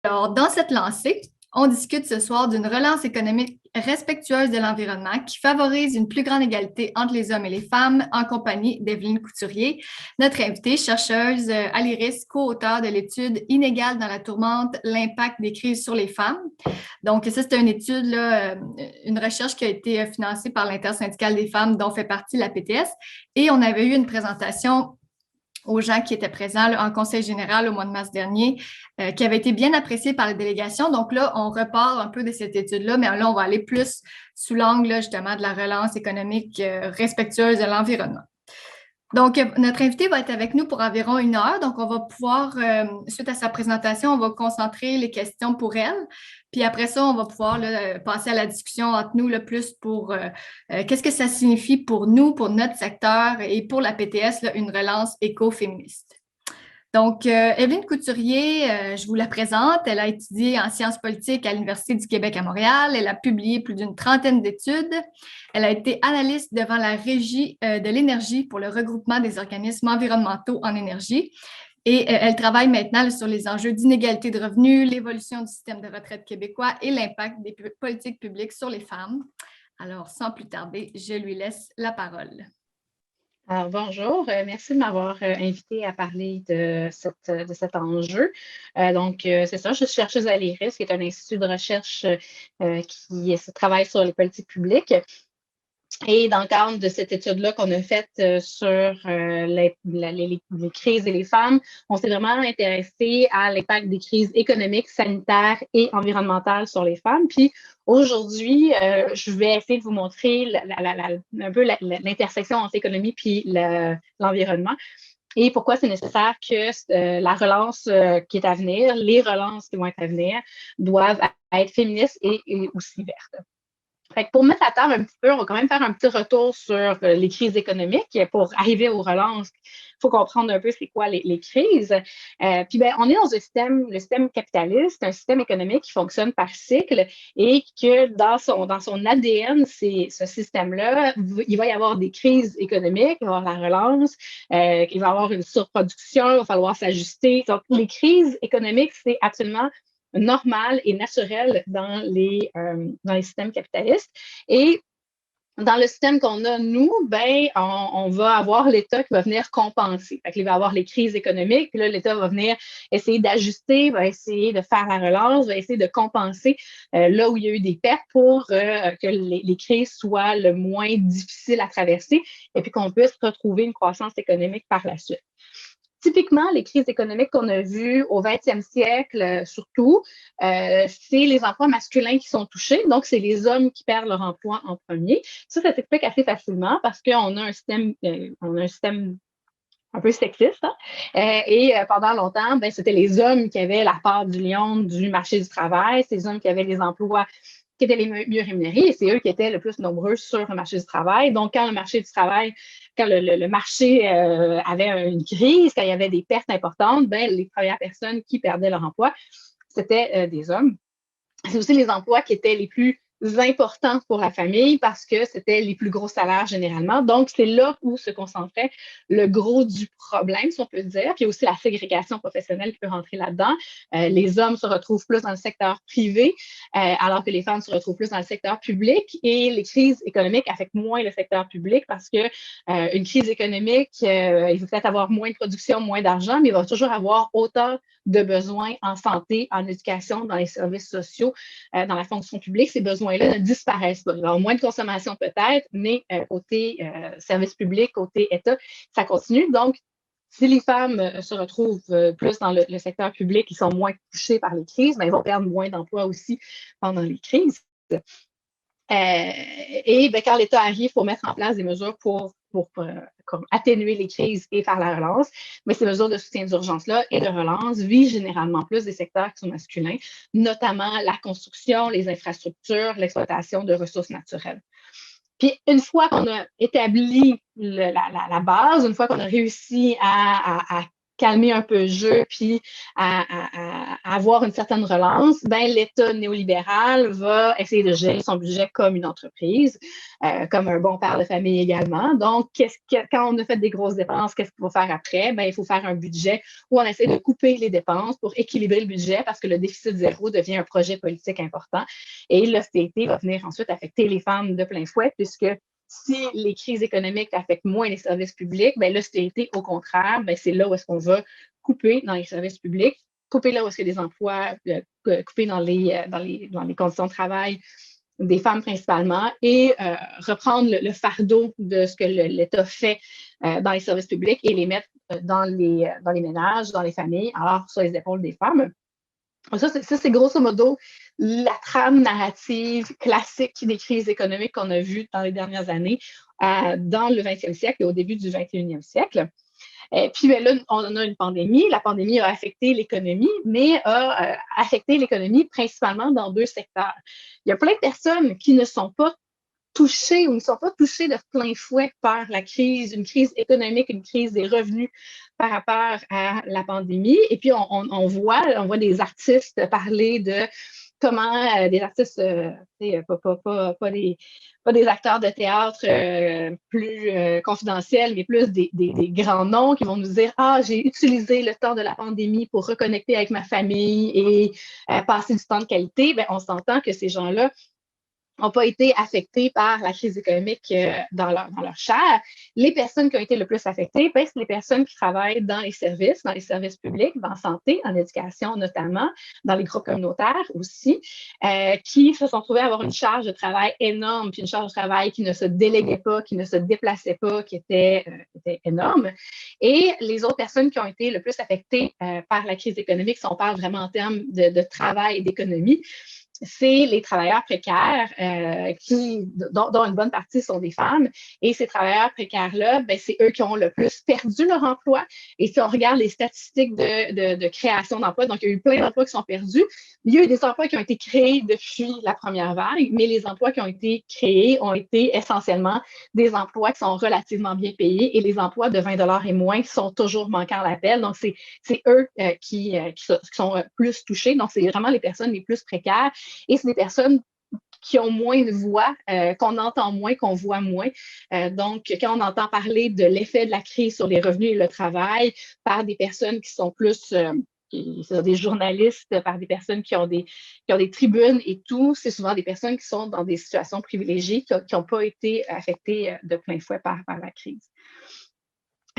Alors, dans cette lancée, on discute ce soir d'une relance économique respectueuse de l'environnement qui favorise une plus grande égalité entre les hommes et les femmes en compagnie d'Evelyne Couturier, notre invitée, chercheuse à l'IRIS, co-auteure de l'étude Inégale dans la tourmente, l'impact des crises sur les femmes. Donc, ça, c'est une étude, là, une recherche qui a été financée par l'Intersyndicale des femmes dont fait partie la PTS. Et on avait eu une présentation aux gens qui étaient présents là, en conseil général au mois de mars dernier, qui avait été bien apprécié par la délégation. Donc là, on repart un peu de cette étude-là, mais là, on va aller plus sous l'angle justement de la relance économique respectueuse de l'environnement. Donc, notre invité va être avec nous pour environ 1 heure. Donc, on va pouvoir, suite à sa présentation, on va concentrer les questions pour elle. Puis après ça, on va pouvoir là, passer à la discussion entre nous le plus pour qu'est-ce que ça signifie pour nous, pour notre secteur et pour la PTS, là, une relance écoféministe. Donc, Evelyne Couturier, je vous la présente. Elle a étudié en sciences politiques à l'Université du Québec à Montréal. Elle a publié plus d'une trentaine d'études. Elle a été analyste devant la Régie de l'énergie pour le regroupement des organismes environnementaux en énergie. Et elle travaille maintenant sur les enjeux d'inégalité de revenus, l'évolution du système de retraite québécois et l'impact des politiques publiques sur les femmes. Alors, sans plus tarder, je lui laisse la parole. Alors, bonjour, merci de m'avoir invité à parler de cet enjeu. C'est ça, je suis chercheuse à l'IRIS, qui est un institut de recherche qui travaille sur les politiques publiques. Et dans le cadre de cette étude-là qu'on a faite sur les crises et les femmes, on s'est vraiment intéressé à l'impact des crises économiques, sanitaires et environnementales sur les femmes. Puis aujourd'hui, je vais essayer de vous montrer un peu l'intersection entre l'économie puis l'environnement. Et pourquoi c'est nécessaire que la relance qui est à venir, les relances qui vont être à venir, doivent être féministes et aussi vertes. Fait que pour mettre la table un petit peu, on va quand même faire un petit retour sur les crises économiques. Pour arriver aux relances, il faut comprendre un peu c'est quoi les crises. Puis on est dans le système capitaliste, un système économique qui fonctionne par cycle et que dans son ADN, ce système-là, il va y avoir des crises économiques, il va y avoir la relance, il va y avoir une surproduction, il va falloir s'ajuster. Donc, les crises économiques, c'est absolument normal et naturel dans les systèmes capitalistes. Et dans le système qu'on a, nous, on va avoir l'État qui va venir compenser. Fait qu'il va avoir les crises économiques, puis là, l'État va venir essayer d'ajuster, va essayer de faire la relance, va essayer de compenser là où il y a eu des pertes pour que les crises soient le moins difficiles à traverser et puis qu'on puisse retrouver une croissance économique par la suite. Typiquement, les crises économiques qu'on a vues au 20e siècle, surtout, c'est les emplois masculins qui sont touchés. Donc, c'est les hommes qui perdent leur emploi en premier. Ça s'explique assez facilement parce qu'on a un système, un peu sexiste. Hein? Et pendant longtemps, c'était les hommes qui avaient la part du lion du marché du travail. C'est les hommes qui avaient les emplois qui étaient les mieux rémunérés et c'est eux qui étaient le plus nombreux sur le marché du travail. Donc, quand le marché du travail, quand le marché avait une crise, quand il y avait des pertes importantes, les premières personnes qui perdaient leur emploi, c'était des hommes. C'est aussi les emplois qui étaient les plus importants pour la famille parce que c'était les plus gros salaires généralement. Donc, c'est là où se concentrait le gros du problème, si on peut dire. Puis aussi la ségrégation professionnelle qui peut rentrer là-dedans. Les hommes se retrouvent plus dans le secteur privé, alors que les femmes se retrouvent plus dans le secteur public. Et les crises économiques affectent moins le secteur public parce que une crise économique, il va peut-être avoir moins de production, moins d'argent, mais il va toujours avoir autant de besoins en santé, en éducation, dans les services sociaux, dans la fonction publique. Ces besoins-là ne disparaissent pas. Il va y avoir moins de consommation peut-être, mais côté service public, côté État, ça continue. Donc, si les femmes se retrouvent plus dans le secteur public, ils sont moins touchés par les crises, ils vont perdre moins d'emplois aussi pendant les crises. Et quand l'État arrive, il faut mettre en place des mesures pour atténuer les crises et faire la relance. Mais ces mesures de soutien d'urgence-là et de relance visent généralement plus des secteurs qui sont masculins, notamment la construction, les infrastructures, l'exploitation de ressources naturelles. Puis, une fois qu'on a établi la base, une fois qu'on a réussi à calmer un peu le jeu, puis à avoir une certaine relance, ben, l'État néolibéral va essayer de gérer son budget comme une entreprise, comme un bon père de famille également. Donc, quand on a fait des grosses dépenses, qu'est-ce qu'il faut faire après? Ben, il faut faire un budget où on essaie de couper les dépenses pour équilibrer le budget parce que le déficit zéro devient un projet politique important. Et l'austérité va venir ensuite affecter les femmes de plein fouet, puisque si les crises économiques affectent moins les services publics, ben, l'austérité, au contraire, ben, c'est là où est-ce qu'on va couper dans les services publics, couper là où est-ce qu'il y a des emplois, couper dans les conditions de travail des femmes principalement et reprendre le fardeau de ce que l'État fait dans les services publics et les mettre dans les ménages, dans les familles, alors sur les épaules des femmes. Ça, c'est grosso modo la trame narrative classique des crises économiques qu'on a vues dans les dernières années dans le 20e siècle et au début du 21e siècle. Et puis ben là, on a une pandémie. La pandémie a affecté l'économie, mais a affecté l'économie principalement dans 2 secteurs. Il y a plein de personnes qui ne sont pas touchées ou ne sont pas touchées de plein fouet par la crise, une crise économique, une crise des revenus par rapport à la pandémie. Et puis, on voit des artistes parler de comment des artistes, pas des acteurs de théâtre plus confidentiels, mais plus des grands noms qui vont nous dire « Ah, j'ai utilisé le temps de la pandémie pour reconnecter avec ma famille et passer du temps de qualité. » Ben, on s'entend que ces gens-là n'ont pas été affectés par la crise économique dans leur chair. Les personnes qui ont été le plus affectées, ben, c'est les personnes qui travaillent dans les services publics, dans la santé, en éducation notamment, dans les groupes communautaires aussi, qui se sont trouvés à avoir une charge de travail énorme, puis une charge de travail qui ne se déléguait pas, qui ne se déplaçait pas, qui était énorme. Et les autres personnes qui ont été le plus affectées par la crise économique, si on parle vraiment en termes de travail et d'économie, c'est les travailleurs précaires dont une bonne partie sont des femmes. Et ces travailleurs précaires-là, ben, c'est eux qui ont le plus perdu leur emploi. Et si on regarde les statistiques de création d'emplois, donc il y a eu plein d'emplois qui sont perdus. Il y a eu des emplois qui ont été créés depuis la première vague, mais les emplois qui ont été créés ont été essentiellement des emplois qui sont relativement bien payés et les emplois de 20 $ et moins sont toujours manquants à l'appel. Donc, c'est eux qui sont plus touchés. Donc, c'est vraiment les personnes les plus précaires. Et c'est des personnes qui ont moins de voix, qu'on entend moins, qu'on voit moins. Donc, quand on entend parler de l'effet de la crise sur les revenus et le travail par des personnes qui sont plus des journalistes, par des personnes qui ont des tribunes et tout, c'est souvent des personnes qui sont dans des situations privilégiées, qui n'ont pas été affectées de plein fouet par la crise.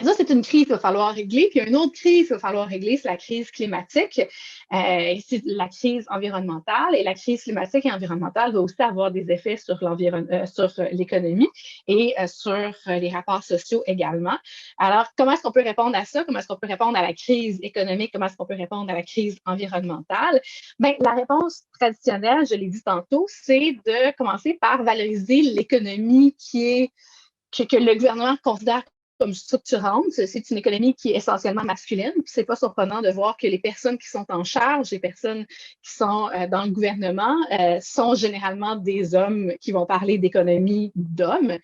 Ça, c'est une crise qu'il va falloir régler. Puis, une autre crise qu'il va falloir régler, c'est la crise climatique. C'est la crise environnementale. Et la crise climatique et environnementale va aussi avoir des effets sur l'économie et sur les rapports sociaux également. Alors, comment est-ce qu'on peut répondre à ça? Comment est-ce qu'on peut répondre à la crise économique? Comment est-ce qu'on peut répondre à la crise environnementale? Bien, la réponse traditionnelle, je l'ai dit tantôt, c'est de commencer par valoriser l'économie que le gouvernement considère comme structurante. C'est une économie qui est essentiellement masculine. C'est pas surprenant de voir que les personnes qui sont en charge, les personnes qui sont dans le gouvernement, sont généralement des hommes qui vont parler d'économie d'hommes.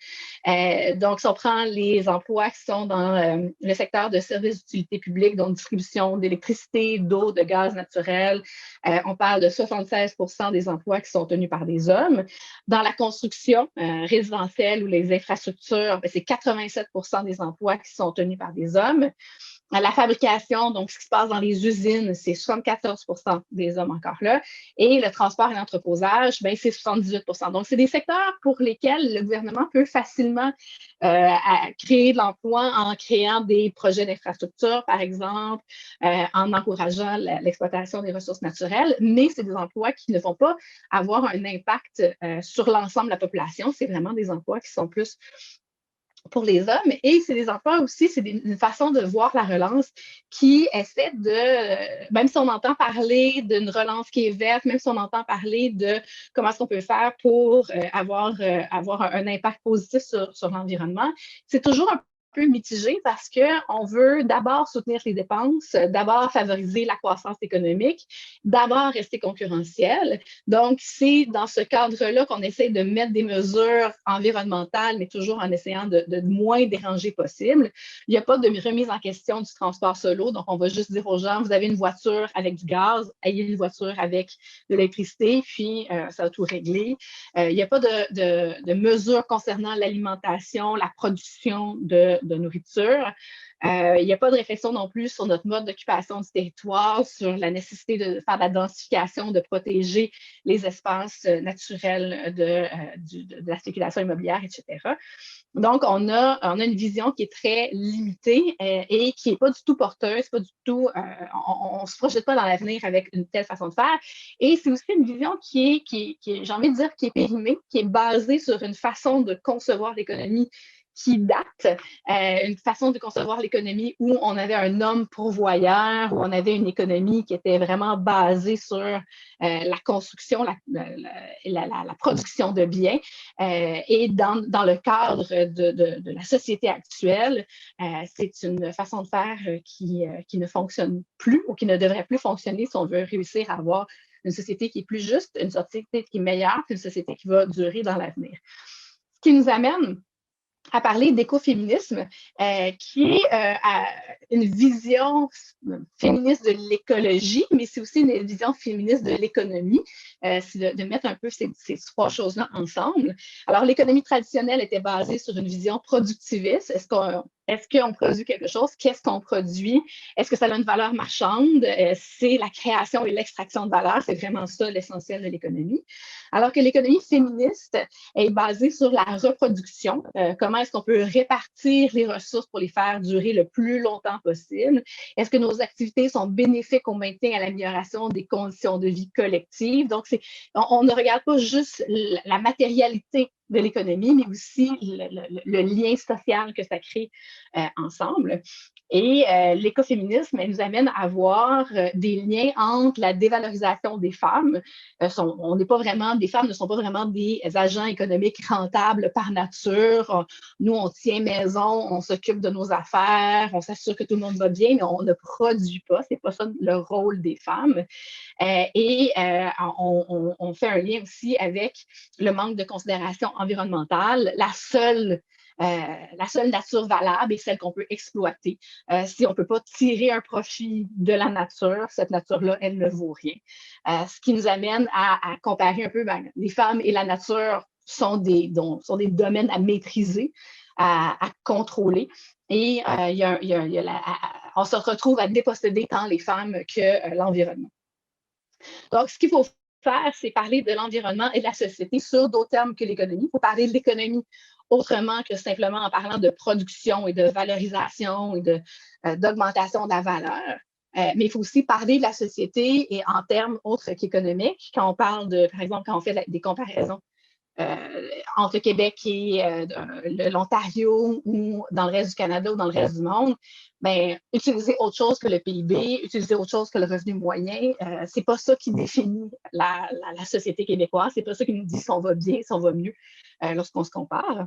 Donc, si on prend les emplois qui sont dans le secteur de services d'utilité publique, donc distribution d'électricité, d'eau, de gaz naturel, on parle de 76% des emplois qui sont tenus par des hommes. Dans la construction résidentielle ou les infrastructures, c'est 87% des emplois qui sont tenus par des hommes. La fabrication, donc ce qui se passe dans les usines, c'est 74% des hommes encore là. Et le transport et l'entreposage, ben, c'est 78%. Donc, c'est des secteurs pour lesquels le gouvernement peut facilement créer de l'emploi en créant des projets d'infrastructure, par exemple, en encourageant l'exploitation des ressources naturelles. Mais c'est des emplois qui ne vont pas avoir un impact sur l'ensemble de la population. C'est vraiment des emplois qui sont plus pour les hommes. Et c'est des emplois aussi, c'est une façon de voir la relance qui essaie de, même si on entend parler d'une relance qui est verte, même si on entend parler de comment est-ce qu'on peut faire pour avoir un impact positif sur l'environnement, c'est toujours un peu mitigé parce qu'on veut d'abord soutenir les dépenses, d'abord favoriser la croissance économique, d'abord rester concurrentiel. Donc, c'est dans ce cadre-là qu'on essaie de mettre des mesures environnementales, mais toujours en essayant de moins déranger possible. Il n'y a pas de remise en question du transport solo, donc on va juste dire aux gens, vous avez une voiture avec du gaz, ayez une voiture avec de l'électricité, puis ça va tout régler. Il n'y a pas de mesures concernant l'alimentation, la production de nourriture. Il n'y a pas de réflexion non plus sur notre mode d'occupation du territoire, sur la nécessité de faire de la densification, de protéger les espaces naturels de la spéculation immobilière, etc. Donc, on a une vision qui est très limitée et qui n'est pas du tout porteuse, pas du tout, on ne se projette pas dans l'avenir avec une telle façon de faire. Et c'est aussi une vision qui est, j'ai envie de dire, qui est périmée, qui est basée sur une façon de concevoir l'économie qui date, une façon de concevoir l'économie où on avait un homme pourvoyeur, où on avait une économie qui était vraiment basée sur la construction, la production de biens. Et dans le cadre de la société actuelle, c'est une façon de faire qui ne fonctionne plus ou qui ne devrait plus fonctionner si on veut réussir à avoir une société qui est plus juste, une société qui est meilleure, une société qui va durer dans l'avenir. Ce qui nous amène à parler d'écoféminisme, qui est une vision féministe de l'écologie, mais c'est aussi une vision féministe de l'économie. C'est de mettre un peu ces trois choses-là ensemble. Alors, l'économie traditionnelle était basée sur une vision productiviste. Est-ce qu'on produit quelque chose? Qu'est-ce qu'on produit? Est-ce que ça a une valeur marchande? C'est la création et l'extraction de valeur. C'est vraiment ça l'essentiel de l'économie. Alors que l'économie féministe est basée sur la reproduction. Comment est-ce qu'on peut répartir les ressources pour les faire durer le plus longtemps possible? Est-ce que nos activités sont bénéfiques au maintien et à l'amélioration des conditions de vie collectives? Donc, on ne regarde pas juste la matérialité de l'économie, mais aussi le lien social que ça crée ensemble. Et l'écoféminisme, elle nous amène à voir des liens entre la dévalorisation des femmes. Des femmes ne sont pas vraiment des agents économiques rentables par nature. Nous, on tient maison, on s'occupe de nos affaires, on s'assure que tout le monde va bien, mais on ne produit pas. C'est pas ça le rôle des femmes. On fait un lien aussi avec le manque de considération environnementale. La seule nature valable est celle qu'on peut exploiter. Si on ne peut pas tirer un profit de la nature, cette nature-là, elle ne vaut rien. Ce qui nous amène à comparer un peu, les femmes et la nature sont des domaines à maîtriser, à contrôler. Et on se retrouve à déposséder tant les femmes que l'environnement. Donc, ce qu'il faut faire, c'est parler de l'environnement et de la société sur d'autres termes que l'économie. Il faut parler de l'économie autrement que simplement en parlant de production et de valorisation et d'augmentation de la valeur. Mais il faut aussi parler de la société et en termes autres qu'économiques. Quand on parle par exemple, quand on fait des comparaisons entre le Québec et l'Ontario ou dans le reste du Canada ou dans le reste du monde, utiliser autre chose que le PIB, utiliser autre chose que le revenu moyen, c'est pas ça qui définit la société québécoise, c'est pas ça qui nous dit si on va bien, si on va mieux lorsqu'on se compare.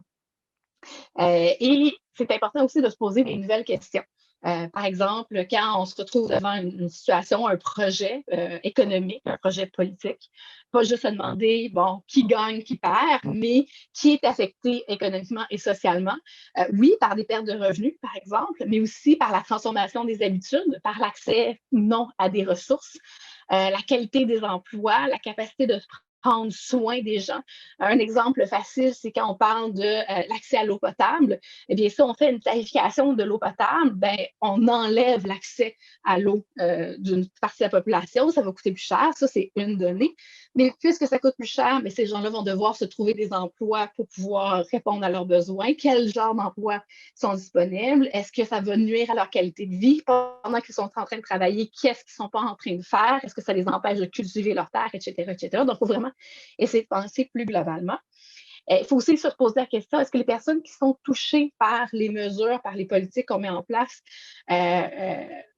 Et c'est important aussi de se poser des nouvelles questions. Par exemple, quand on se retrouve devant une situation, un projet économique, un projet politique, pas juste se demander, qui gagne, qui perd, mais qui est affecté économiquement et socialement. Oui, par des pertes de revenus, par exemple, mais aussi par la transformation des habitudes, par l'accès ou non à des ressources, la qualité des emplois, la capacité de prendre soin des gens. Un exemple facile, c'est quand on parle de l'accès à l'eau potable. Eh bien, si on fait une tarification de l'eau potable, on enlève l'accès à l'eau d'une partie de la population. Ça va coûter plus cher. Ça, c'est une donnée. Mais puisque ça coûte plus cher, ces gens-là vont devoir se trouver des emplois pour pouvoir répondre à leurs besoins. Quel genre d'emplois sont disponibles? Est-ce que ça va nuire à leur qualité de vie pendant qu'ils sont en train de travailler? Qu'est-ce qu'ils ne sont pas en train de faire? Est-ce que ça les empêche de cultiver leur terre, etc., etc.? Donc, il faut vraiment essayer de penser plus globalement. Il faut aussi se poser la question, est-ce que les personnes qui sont touchées par les mesures, par les politiques qu'on met en place,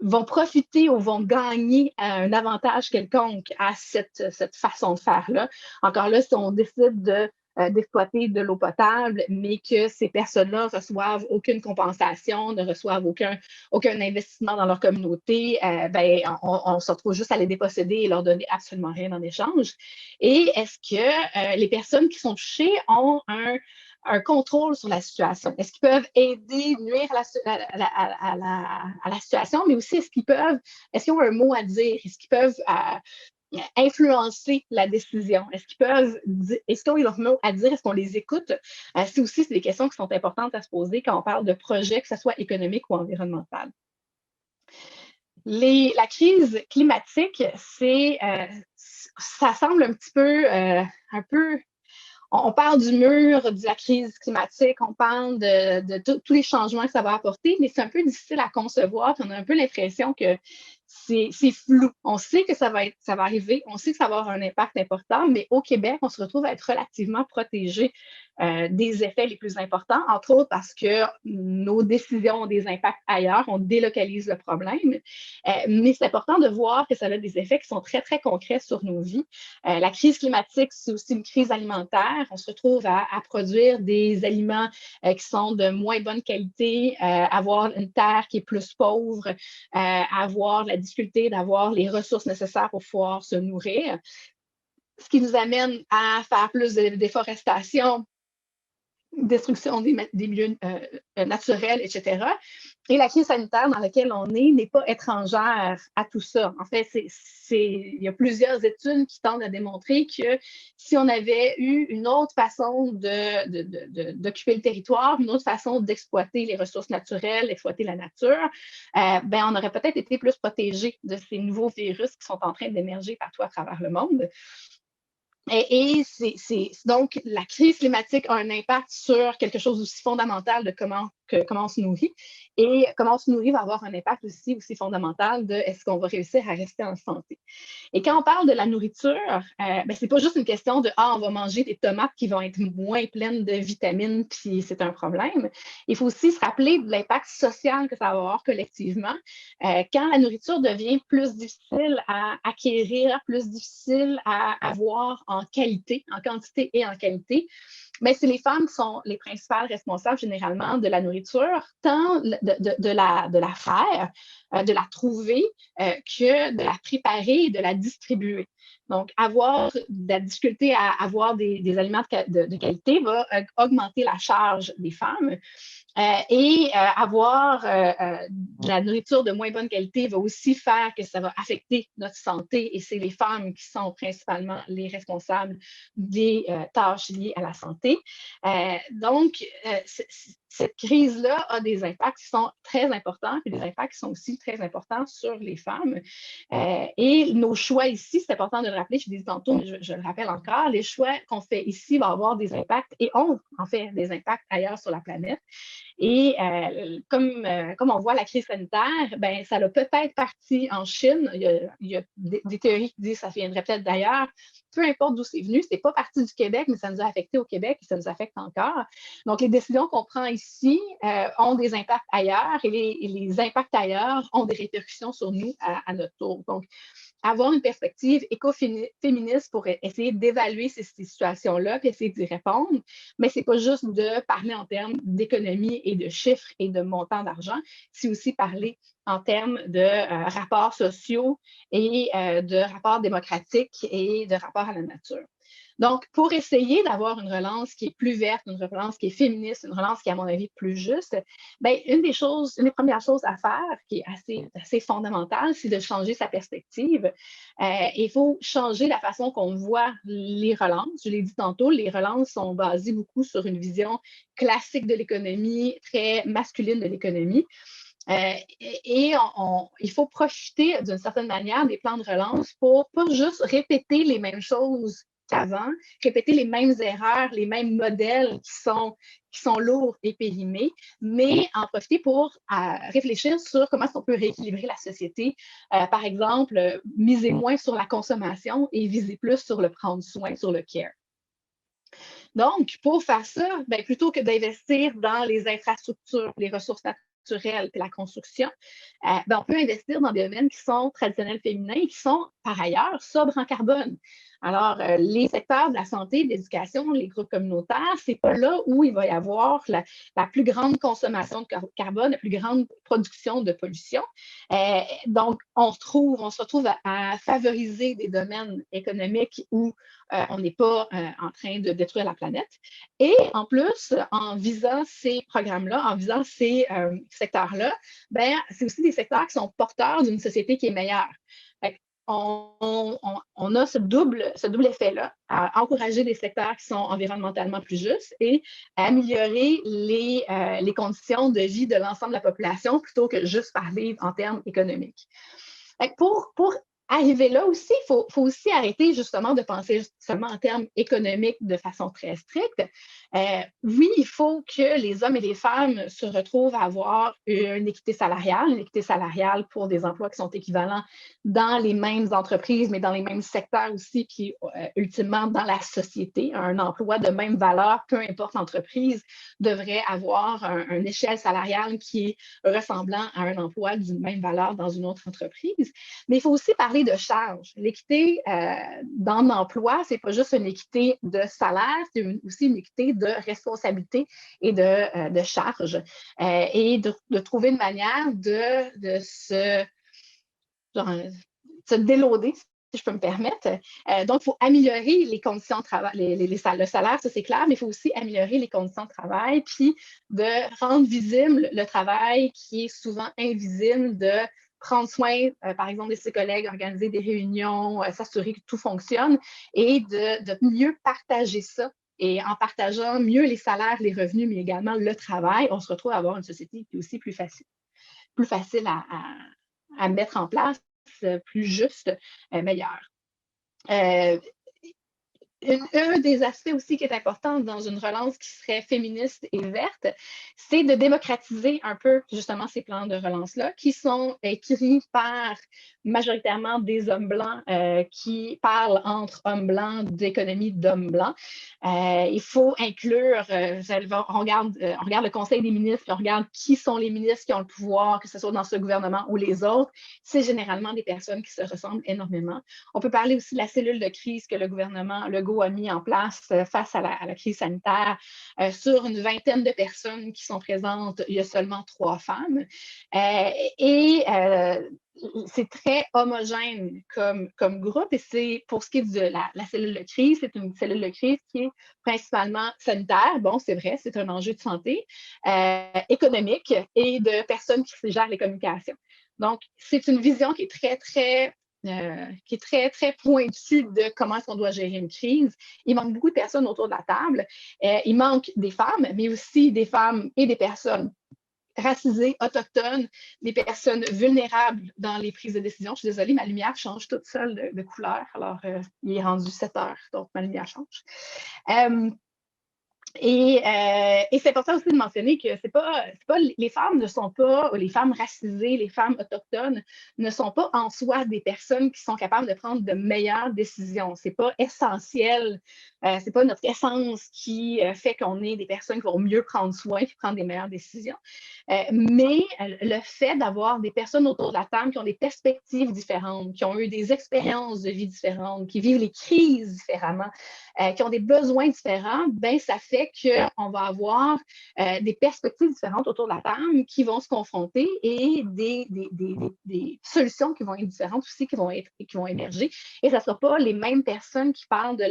vont profiter ou vont gagner un avantage quelconque à cette façon de faire-là? Encore là, si on décide de d'exploiter de l'eau potable, mais que ces personnes-là reçoivent aucune compensation, ne reçoivent aucun investissement dans leur communauté, on se retrouve juste à les déposséder et leur donner absolument rien en échange. Et est-ce que les personnes qui sont touchées ont un contrôle sur la situation? Est-ce qu'ils peuvent aider, nuire à la situation, mais aussi est-ce qu'ils ont un mot à dire? Est-ce qu'ils peuvent influencer la décision? Est-ce qu'ils ont leur mot à dire? Est-ce qu'on les écoute? C'est des questions qui sont importantes à se poser quand on parle de projets, que ce soit économique ou environnemental. La crise climatique, ça semble un petit peu, on parle du mur de la crise climatique, on parle de tous les changements que ça va apporter, mais c'est un peu difficile à concevoir. On a un peu l'impression que c'est flou. On sait que ça va arriver, on sait que ça va avoir un impact important, mais au Québec, on se retrouve à être relativement protégé des effets les plus importants, entre autres parce que nos décisions ont des impacts ailleurs, on délocalise le problème. Mais c'est important de voir que ça a des effets qui sont très, très concrets sur nos vies. La crise climatique, c'est aussi une crise alimentaire. On se retrouve à produire des aliments qui sont de moins bonne qualité, avoir une terre qui est plus pauvre, avoir la difficulté d'avoir les ressources nécessaires pour pouvoir se nourrir, ce qui nous amène à faire plus de déforestation, destruction des milieux naturels, etc. Et la crise sanitaire dans laquelle on est n'est pas étrangère à tout ça. En fait, il y a plusieurs études qui tentent à démontrer que si on avait eu une autre façon d'occuper le territoire, une autre façon d'exploiter les ressources naturelles, d'exploiter la nature, on aurait peut-être été plus protégé de ces nouveaux virus qui sont en train d'émerger partout à travers le monde. Donc, la crise climatique a un impact sur quelque chose d'aussi fondamental de comment on se nourrit. Et comment on se nourrit va avoir un impact aussi fondamental de est-ce qu'on va réussir à rester en santé. Et quand on parle de la nourriture, c'est pas juste une question de on va manger des tomates qui vont être moins pleines de vitamines, puis c'est un problème. Il faut aussi se rappeler de l'impact social que ça va avoir collectivement. Quand la nourriture devient plus difficile à acquérir, plus difficile à avoir en qualité, en quantité et en qualité, c'est les femmes qui sont les principales responsables généralement de la nourriture, tant de la faire, de la trouver, que de la préparer et de la distribuer. Donc, avoir de la difficulté à avoir des aliments de qualité va augmenter la charge des femmes. Avoir de la nourriture de moins bonne qualité va aussi faire que ça va affecter notre santé et c'est les femmes qui sont principalement les responsables des tâches liées à la santé. Donc, cette crise-là a des impacts qui sont très importants et des impacts qui sont aussi très importants sur les femmes. Et nos choix ici, c'est important de le rappeler, je l'ai dit tantôt, mais je le rappelle encore, les choix qu'on fait ici vont avoir des impacts et ont en fait des impacts ailleurs sur la planète. Et comme on voit la crise sanitaire, ça a peut-être parti en Chine. Il y a des théories qui disent que ça viendrait peut-être d'ailleurs. Peu importe d'où c'est venu, c'est pas parti du Québec, mais ça nous a affecté au Québec et ça nous affecte encore. Donc, les décisions qu'on prend ici ont des impacts ailleurs et les impacts ailleurs ont des répercussions sur nous à notre tour. Donc, avoir une perspective écoféministe pour essayer d'évaluer ces situations-là puis essayer d'y répondre, mais ce n'est pas juste de parler en termes d'économie et de chiffres et de montants d'argent, c'est aussi parler en termes de rapports sociaux et de rapports démocratiques et de rapports à la nature. Donc, pour essayer d'avoir une relance qui est plus verte, une relance qui est féministe, une relance qui est, à mon avis, plus juste, une des premières choses à faire, qui est assez fondamentale, c'est de changer sa perspective. Il faut changer la façon qu'on voit les relances. Je l'ai dit tantôt, les relances sont basées beaucoup sur une vision classique de l'économie, très masculine de l'économie. Il faut profiter d'une certaine manière des plans de relance pour pas juste répéter les mêmes choses qu'avant, répéter les mêmes erreurs, les mêmes modèles qui sont lourds et périmés, mais en profiter pour réfléchir sur comment on peut rééquilibrer la société. Par exemple, miser moins sur la consommation et viser plus sur le prendre soin, sur le care. Donc, pour faire ça, plutôt que d'investir dans les infrastructures, les ressources naturelles et la construction, on peut investir dans des domaines qui sont traditionnels féminins et qui sont, par ailleurs, sobres en carbone. Alors, les secteurs de la santé, de l'éducation, les groupes communautaires, c'est pas là où il va y avoir la plus grande consommation de carbone, la plus grande production de pollution. Donc, on se retrouve à favoriser des domaines économiques où on n'est pas en train de détruire la planète. Et en plus, en visant ces programmes-là, en visant ces secteurs-là, ben, c'est aussi des secteurs qui sont porteurs d'une société qui est meilleure. On a ce double effet-là, à encourager des secteurs qui sont environnementalement plus justes et à améliorer les conditions de vie de l'ensemble de la population plutôt que juste parler en termes économiques. Pour arriver là aussi, il faut aussi arrêter justement de penser seulement en termes économiques de façon très stricte. Oui, il faut que les hommes et les femmes se retrouvent à avoir une équité salariale pour des emplois qui sont équivalents dans les mêmes entreprises, mais dans les mêmes secteurs aussi, puis ultimement dans la société. Un emploi de même valeur, peu importe l'entreprise, devrait avoir une échelle salariale qui est ressemblant à un emploi d'une même valeur dans une autre entreprise. Mais il faut aussi parler de charge. L'équité dans l'emploi, ce n'est pas juste une équité de salaire, c'est aussi une équité de responsabilité et de charge. Et de trouver une manière de se déloader, si je peux me permettre. Donc, il faut améliorer les conditions de travail, le salaire, ça c'est clair, mais il faut aussi améliorer les conditions de travail, puis de rendre visible le travail qui est souvent invisible, de prendre soin, par exemple, de ses collègues, organiser des réunions, s'assurer que tout fonctionne et de mieux partager ça. Et en partageant mieux les salaires, les revenus, mais également le travail, on se retrouve à avoir une société qui est aussi plus facile à mettre en place, plus juste, meilleure. Un des aspects aussi qui est important dans une relance qui serait féministe et verte, c'est de démocratiser un peu justement ces plans de relance-là qui sont écrits par majoritairement des hommes blancs qui parlent entre hommes blancs d'économie d'hommes blancs. Il faut inclure, on regarde le Conseil des ministres, on regarde qui sont les ministres qui ont le pouvoir, que ce soit dans ce gouvernement ou les autres. C'est généralement des personnes qui se ressemblent énormément. On peut parler aussi de la cellule de crise que le gouvernement Legault a mis en place face à la crise sanitaire. Sur une vingtaine de personnes qui sont présentes, il y a seulement 3 femmes. C'est très homogène comme groupe et c'est pour ce qui est de la cellule de crise, c'est une cellule de crise qui est principalement sanitaire. Bon, c'est vrai, c'est un enjeu de santé, économique et de personnes qui gèrent les communications. Donc, c'est une vision qui est très pointue de comment est-ce qu'on doit gérer une crise. Il manque beaucoup de personnes autour de la table. Il manque des femmes, mais aussi des femmes et des personnes racisées, autochtones, des personnes vulnérables dans les prises de décision. Je suis désolée, ma lumière change toute seule de couleur. Alors, il est rendu 7 heures, donc ma lumière change. Et c'est important aussi de mentionner que c'est pas les femmes ne sont pas, les femmes racisées, les femmes autochtones ne sont pas en soi des personnes qui sont capables de prendre de meilleures décisions. C'est pas essentiel, c'est pas notre essence qui fait qu'on est des personnes qui vont mieux prendre soin et prendre des meilleures décisions. Mais le fait d'avoir des personnes autour de la table qui ont des perspectives différentes, qui ont eu des expériences de vie différentes, qui vivent les crises différemment, qui ont des besoins différents, ben ça fait qu'on va avoir des perspectives différentes autour de la table qui vont se confronter et des solutions qui vont être différentes aussi, qui vont émerger. Et ça ne sera pas les mêmes personnes qui parlent de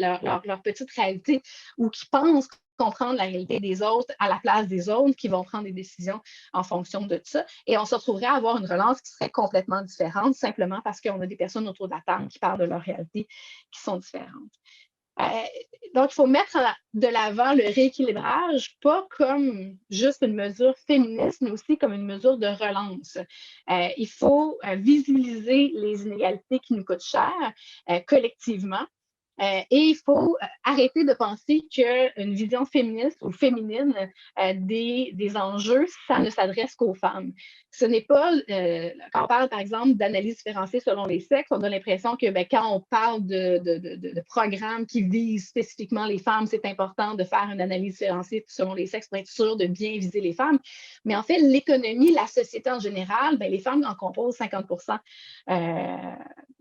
leur petite réalité ou qui pensent comprendre la réalité des autres à la place des autres qui vont prendre des décisions en fonction de ça. Et on se retrouverait à avoir une relance qui serait complètement différente simplement parce qu'on a des personnes autour de la table qui parlent de leur réalité qui sont différentes. Donc, il faut mettre de l'avant le rééquilibrage, pas comme juste une mesure féministe, mais aussi comme une mesure de relance. Il faut visibiliser les inégalités qui nous coûtent cher collectivement. Et il faut arrêter de penser qu'une vision féministe ou féminine des enjeux, ça ne s'adresse qu'aux femmes. Ce n'est pas, quand on parle par exemple d'analyse différenciée selon les sexes, on a l'impression que quand on parle de programmes qui visent spécifiquement les femmes, c'est important de faire une analyse différenciée selon les sexes pour être sûr de bien viser les femmes. Mais en fait, l'économie, la société en général, les femmes en composent 50%.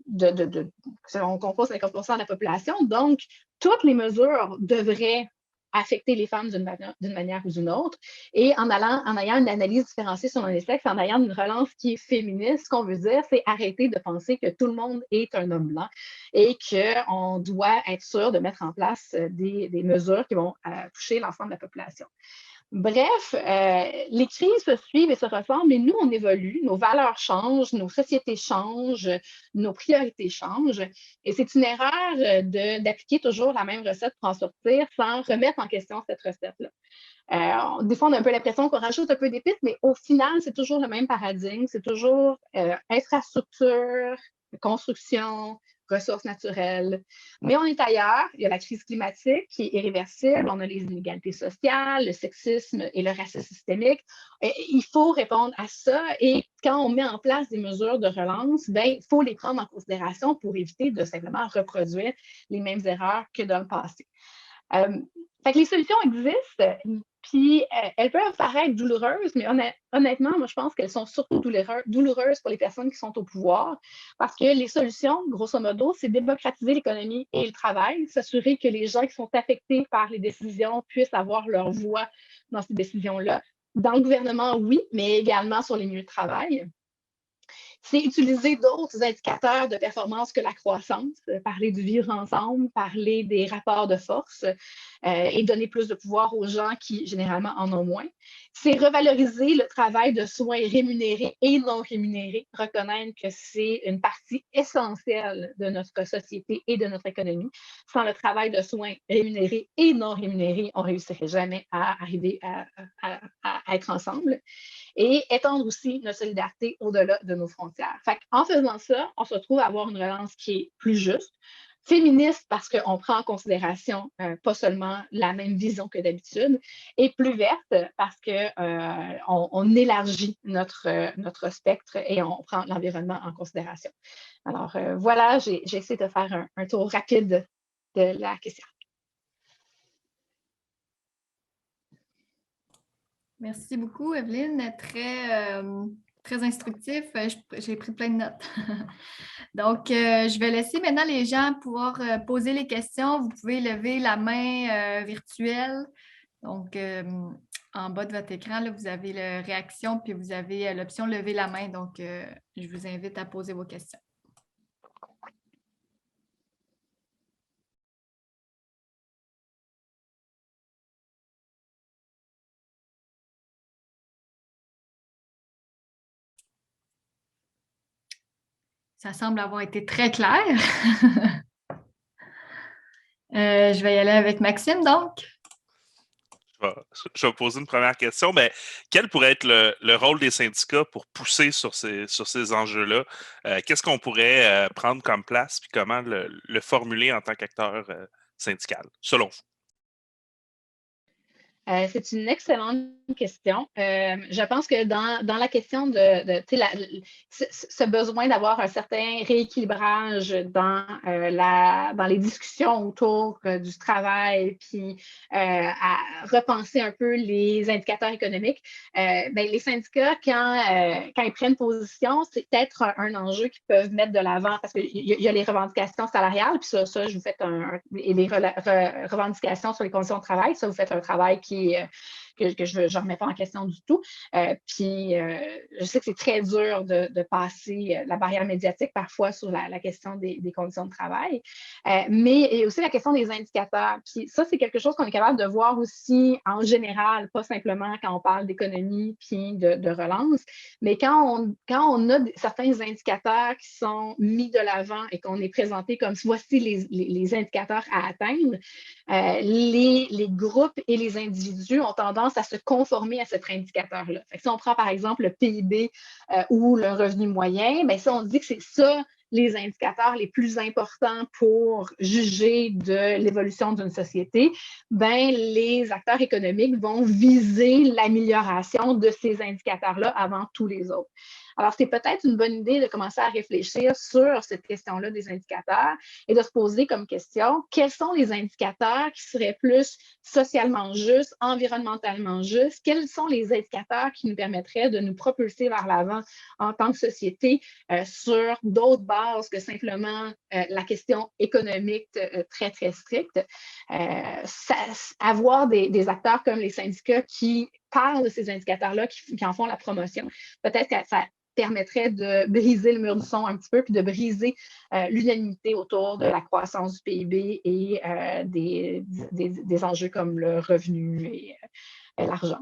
on compose 50% de la population, donc toutes les mesures devraient affecter les femmes d'une manière ou d'une autre. Et en ayant une analyse différenciée selon les sexes, en ayant une relance qui est féministe, ce qu'on veut dire, c'est arrêter de penser que tout le monde est un homme blanc et qu'on doit être sûr de mettre en place des mesures qui vont toucher l'ensemble de la population. Bref, les crises se suivent et se ressemblent, mais nous, on évolue, nos valeurs changent, nos sociétés changent, nos priorités changent. Et c'est une erreur d'appliquer toujours la même recette pour en sortir sans remettre en question cette recette-là. Des fois, on a un peu l'impression qu'on rajoute un peu d'épices, mais au final, c'est toujours le même paradigme. C'est toujours infrastructure, construction, ressources naturelles. Mais on est ailleurs. Il y a la crise climatique qui est irréversible. On a les inégalités sociales, le sexisme et le racisme systémique. Et il faut répondre à ça. Et quand on met en place des mesures de relance, il faut les prendre en considération pour éviter de simplement reproduire les mêmes erreurs que dans le passé. Fait que les solutions existent, puis elles peuvent paraître douloureuses, mais honnêtement, moi, je pense qu'elles sont surtout douloureuses pour les personnes qui sont au pouvoir, parce que les solutions, grosso modo, c'est démocratiser l'économie et le travail, s'assurer que les gens qui sont affectés par les décisions puissent avoir leur voix dans ces décisions-là. Dans le gouvernement, oui, mais également sur les milieux de travail. C'est utiliser d'autres indicateurs de performance que la croissance, parler du vivre ensemble, parler des rapports de force et donner plus de pouvoir aux gens qui, généralement, en ont moins. C'est revaloriser le travail de soins rémunérés et non rémunérés, reconnaître que c'est une partie essentielle de notre société et de notre économie. Sans le travail de soins rémunérés et non rémunérés, on ne réussirait jamais à arriver à être ensemble. Et étendre aussi notre solidarité au-delà de nos frontières. En faisant ça, on se retrouve à avoir une relance qui est plus juste, féministe parce qu'on prend en considération pas seulement la même vision que d'habitude, et plus verte parce qu'on élargit notre spectre et on prend l'environnement en considération. Alors voilà, j'ai essayé de faire un tour rapide de la question. Merci beaucoup, Evelyne. Très instructif. J'ai pris plein de notes. Donc, je vais laisser maintenant les gens pouvoir poser les questions. Vous pouvez lever la main virtuelle. Donc, en bas de votre écran, là, vous avez la réaction, puis vous avez l'option lever la main. Donc, je vous invite à poser vos questions. Ça semble avoir été très clair. Je vais y aller avec Maxime, donc. Je vais poser une première question. Mais quel pourrait être le rôle des syndicats pour pousser sur ces enjeux-là? Qu'est-ce qu'on pourrait prendre comme place et comment le formuler en tant qu'acteur syndical, selon vous? C'est une excellente question. Je pense que dans la question ce besoin d'avoir un certain rééquilibrage dans les discussions autour du travail, puis à repenser un peu les indicateurs économiques, les syndicats, quand ils prennent position, c'est peut-être un enjeu qu'ils peuvent mettre de l'avant parce qu'il y a les revendications salariales, puis ça je vous faites et les revendications sur les conditions de travail, ça, vous faites un travail que je ne remets pas en question du tout. Je sais que c'est très dur de passer la barrière médiatique parfois sur la question des conditions de travail, mais il y a aussi la question des indicateurs. Puis ça, c'est quelque chose qu'on est capable de voir aussi en général, pas simplement quand on parle d'économie puis de relance, mais quand on a certains indicateurs qui sont mis de l'avant et qu'on est présenté comme voici les indicateurs à atteindre, les groupes et les individus ont tendance à se conformer à cet indicateur-là. Si on prend par exemple le PIB ou le revenu moyen, ça, on dit que c'est ça les indicateurs les plus importants pour juger de l'évolution d'une société, les acteurs économiques vont viser l'amélioration de ces indicateurs-là avant tous les autres. Alors, c'est peut-être une bonne idée de commencer à réfléchir sur cette question-là des indicateurs et de se poser comme question, quels sont les indicateurs qui seraient plus socialement justes, environnementalement justes? Quels sont les indicateurs qui nous permettraient de nous propulser vers l'avant en tant que société sur d'autres bases base que simplement la question économique très, très stricte. Avoir des acteurs comme les syndicats qui parlent de ces indicateurs-là, qui en font la promotion, peut-être que ça permettrait de briser le mur du son un petit peu, puis de briser l'unanimité autour de la croissance du PIB et des enjeux comme le revenu et l'argent.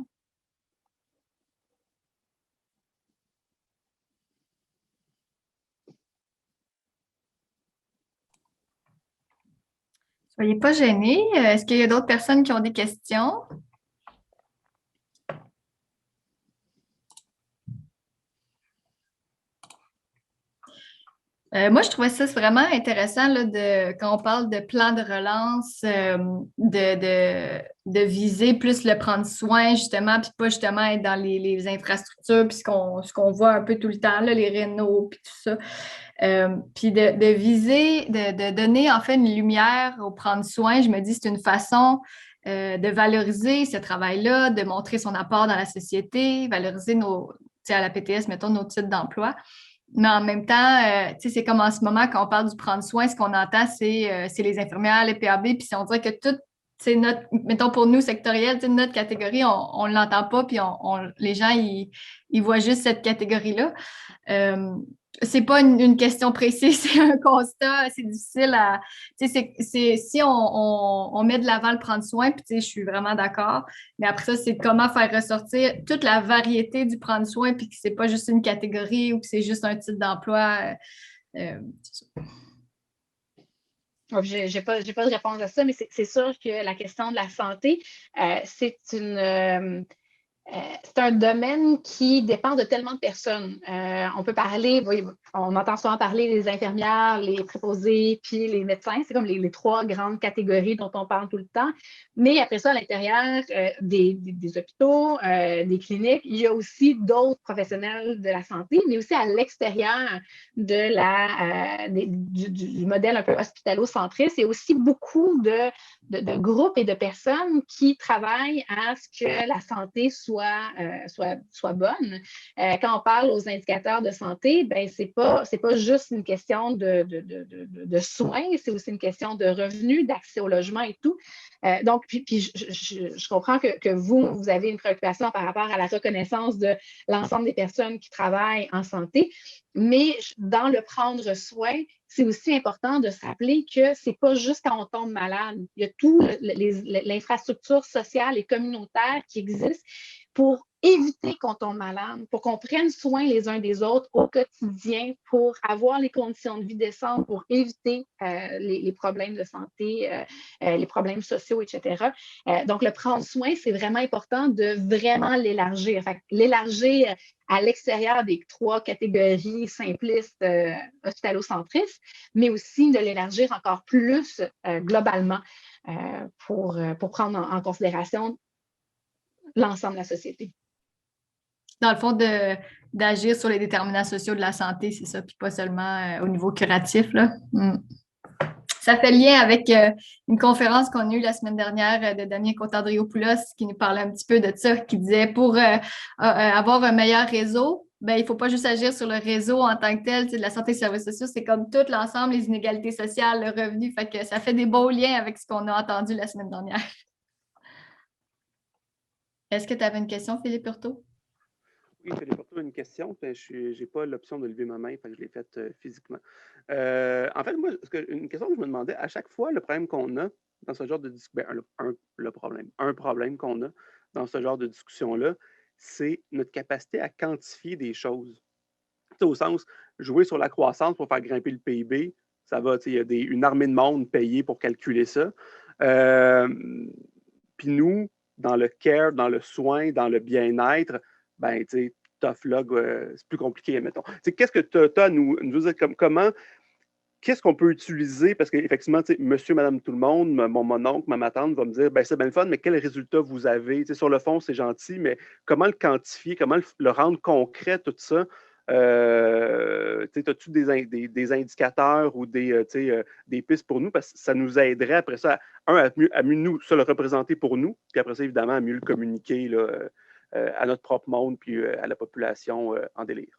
Soyez pas gênés. Est-ce qu'il y a d'autres personnes qui ont des questions? Moi, je trouvais ça vraiment intéressant là, quand on parle de plan de relance, de viser plus le prendre soin, justement, puis pas justement être dans les infrastructures, puis ce qu'on voit un peu tout le temps, là, les rénaux, puis tout ça. Puis de viser, de donner en fait une lumière au prendre soin, je me dis c'est une façon de valoriser ce travail-là, de montrer son apport dans la société, valoriser à la PTS, mettons, nos titres d'emploi. Mais en même temps, c'est comme en ce moment, quand on parle du prendre soin, ce qu'on entend, c'est les infirmières, les PAB, puis on dirait que tout, mettons pour nous, sectoriel, notre catégorie, on ne l'entend pas, puis les gens, ils voient juste cette catégorie-là. C'est pas une question précise, c'est un constat, c'est difficile à. Si on met de l'avant le prendre soin, puis je suis vraiment d'accord, mais après ça, c'est comment faire ressortir toute la variété du prendre soin, puis que c'est pas juste une catégorie ou que c'est juste un type d'emploi. Je n'ai pas de réponse à ça, mais c'est sûr que la question de la santé, c'est un domaine qui dépend de tellement de personnes. On peut parler, on entend souvent parler des infirmières, les préposés, puis les médecins. C'est comme les trois grandes catégories dont on parle tout le temps. Mais après ça, à l'intérieur des hôpitaux, des cliniques, il y a aussi d'autres professionnels de la santé, mais aussi à l'extérieur du modèle un peu hospitalo-centriste. Il y a aussi beaucoup de groupes et de personnes qui travaillent à ce que la santé soit bonne. Quand on parle aux indicateurs de santé, ben c'est pas juste une question de soins, c'est aussi une question de revenus, d'accès au logement et tout. Donc, puis je comprends que vous avez une préoccupation par rapport à la reconnaissance de l'ensemble des personnes qui travaillent en santé, mais dans le prendre soin, c'est aussi important de se rappeler que ce n'est pas juste quand on tombe malade. Il y a toute l'infrastructure sociale et communautaire qui existe pour éviter qu'on tombe malade, pour qu'on prenne soin les uns des autres au quotidien, pour avoir les conditions de vie décentes, pour éviter les problèmes de santé, les problèmes sociaux, etc. Donc, le prendre soin, c'est vraiment important de vraiment l'élargir. L'élargir à l'extérieur des trois catégories simplistes hospitalo-centristes, mais aussi de l'élargir encore plus globalement pour prendre en considération l'ensemble de la société. Dans le fond, d'agir sur les déterminants sociaux de la santé, c'est ça, puis pas seulement au niveau curatif, là. Ça fait lien avec une conférence qu'on a eue la semaine dernière de Damien Kotadriopoulos qui nous parlait un petit peu de ça, qui disait pour avoir un meilleur réseau, ben, il ne faut pas juste agir sur le réseau en tant que tel, de la santé et des services sociaux, c'est comme tout l'ensemble, les inégalités sociales, le revenu, fait que ça fait des beaux liens avec ce qu'on a entendu la semaine dernière. Est-ce que tu avais une question, Philippe Hurtaud? Oui, Philippe Hurtaud, une question. Je n'ai pas l'option de lever ma main, je l'ai faite physiquement. En fait, moi, une question que je me demandais, à chaque fois, le problème qu'on a dans ce genre de discussion, un problème qu'on a dans ce genre de discussion-là, c'est notre capacité à quantifier des choses. Au sens, jouer sur la croissance pour faire grimper le PIB, ça va, il y a une armée de monde payée pour calculer ça. Puis nous, dans le care, dans le soin, dans le bien-être, ben, tu sais, tough log, c'est plus compliqué, mettons. Qu'est-ce que tu as à nous dire, comment, qu'est-ce qu'on peut utiliser? Parce qu'effectivement, monsieur, madame, tout le monde, mon oncle, ma tante va me dire, ben, c'est bien le fun, mais quel résultat vous avez? Sur le fond, c'est gentil, mais comment le quantifier? Comment le rendre concret, tout ça? As-tu des indicateurs ou des pistes pour nous? Parce que ça nous aiderait après ça, à mieux nous se le représenter pour nous, puis après ça, évidemment, à mieux le communiquer là, à notre propre monde, puis à la population en délire.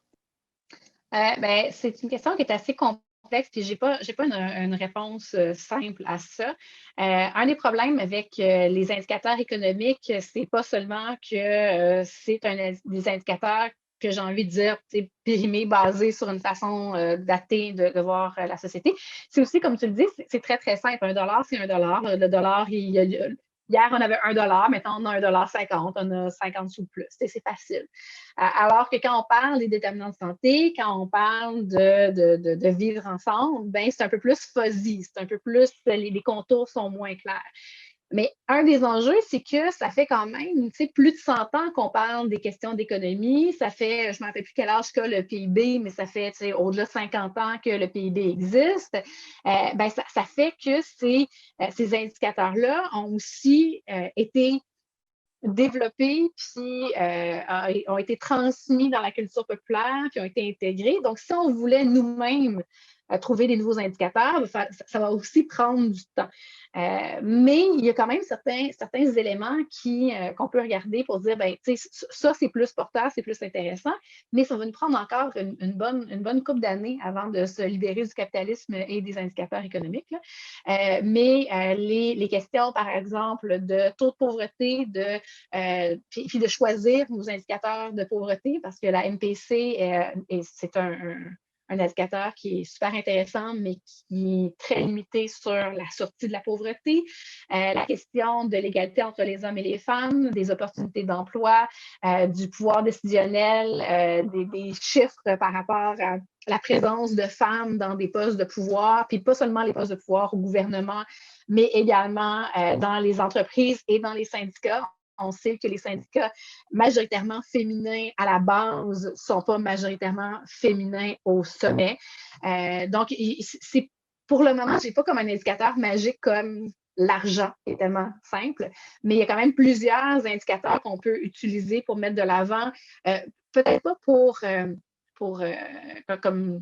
C'est une question qui est assez complexe, puis j'ai pas une réponse simple à ça. Un des problèmes avec les indicateurs économiques, c'est pas seulement que des indicateurs que j'ai envie de dire, périmés, basés sur une façon datée de voir la société. C'est aussi, comme tu le dis, c'est très, très simple. $1, c'est $1. Le dollar, hier, on avait $1, maintenant on a $1,50, on a 50 sous de plus. C'est facile. Alors que quand on parle des déterminants de santé, quand on parle de vivre ensemble, ben, c'est un peu plus fuzzy, c'est un peu plus, les contours sont moins clairs. Mais un des enjeux, c'est que ça fait quand même plus de 100 ans qu'on parle des questions d'économie. Ça fait, je ne me rappelle plus quel âge qu'a le PIB, mais ça fait au-delà de 50 ans que le PIB existe. Ça fait que ces indicateurs-là ont aussi été développés, puis ont été transmis dans la culture populaire, puis ont été intégrés. Donc, si on voulait nous-mêmes trouver des nouveaux indicateurs, ça va aussi prendre du temps. Mais il y a quand même certains éléments qu'on peut regarder pour dire, ça, c'est plus porteur, c'est plus intéressant, mais ça va nous prendre encore une bonne couple d'années avant de se libérer du capitalisme et des indicateurs économiques. Les questions, par exemple, de taux de pauvreté, puis de choisir nos indicateurs de pauvreté, parce que la MPC, c'est un indicateur qui est super intéressant, mais qui est très limité sur la sortie de la pauvreté. La question de l'égalité entre les hommes et les femmes, des opportunités d'emploi, du pouvoir décisionnel, des chiffres par rapport à la présence de femmes dans des postes de pouvoir, puis pas seulement les postes de pouvoir au gouvernement, mais également dans les entreprises et dans les syndicats. On sait que les syndicats majoritairement féminins à la base ne sont pas majoritairement féminins au sommet. Donc, pour le moment, je n'ai pas comme un indicateur magique comme l'argent, qui est tellement simple, mais il y a quand même plusieurs indicateurs qu'on peut utiliser pour mettre de l'avant, peut-être pas comme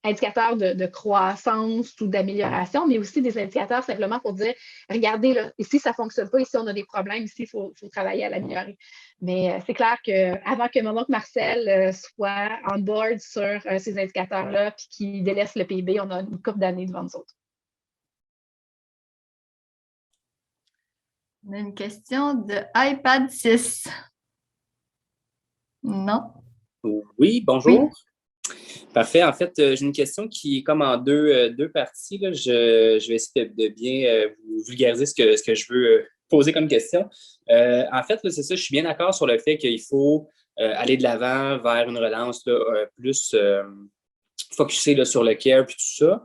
indicateurs de croissance ou d'amélioration, mais aussi des indicateurs simplement pour dire, regardez, là, ici, ça ne fonctionne pas, ici, on a des problèmes, ici, il faut travailler à l'améliorer. Mais c'est clair qu'avant que mon oncle Marcel soit on board sur ces indicateurs-là puis qu'il délaisse le PIB, on a une couple d'années devant nous autres. On a une question de iPad 6. Non? Oui, bonjour. Oui. Parfait. En fait, j'ai une question qui est comme en deux parties. Là. Je vais essayer de bien vous vulgariser ce que je veux poser comme question. En fait, là, c'est ça, je suis bien d'accord sur le fait qu'il faut aller de l'avant vers une relance là, plus focusée là, sur le care et tout ça.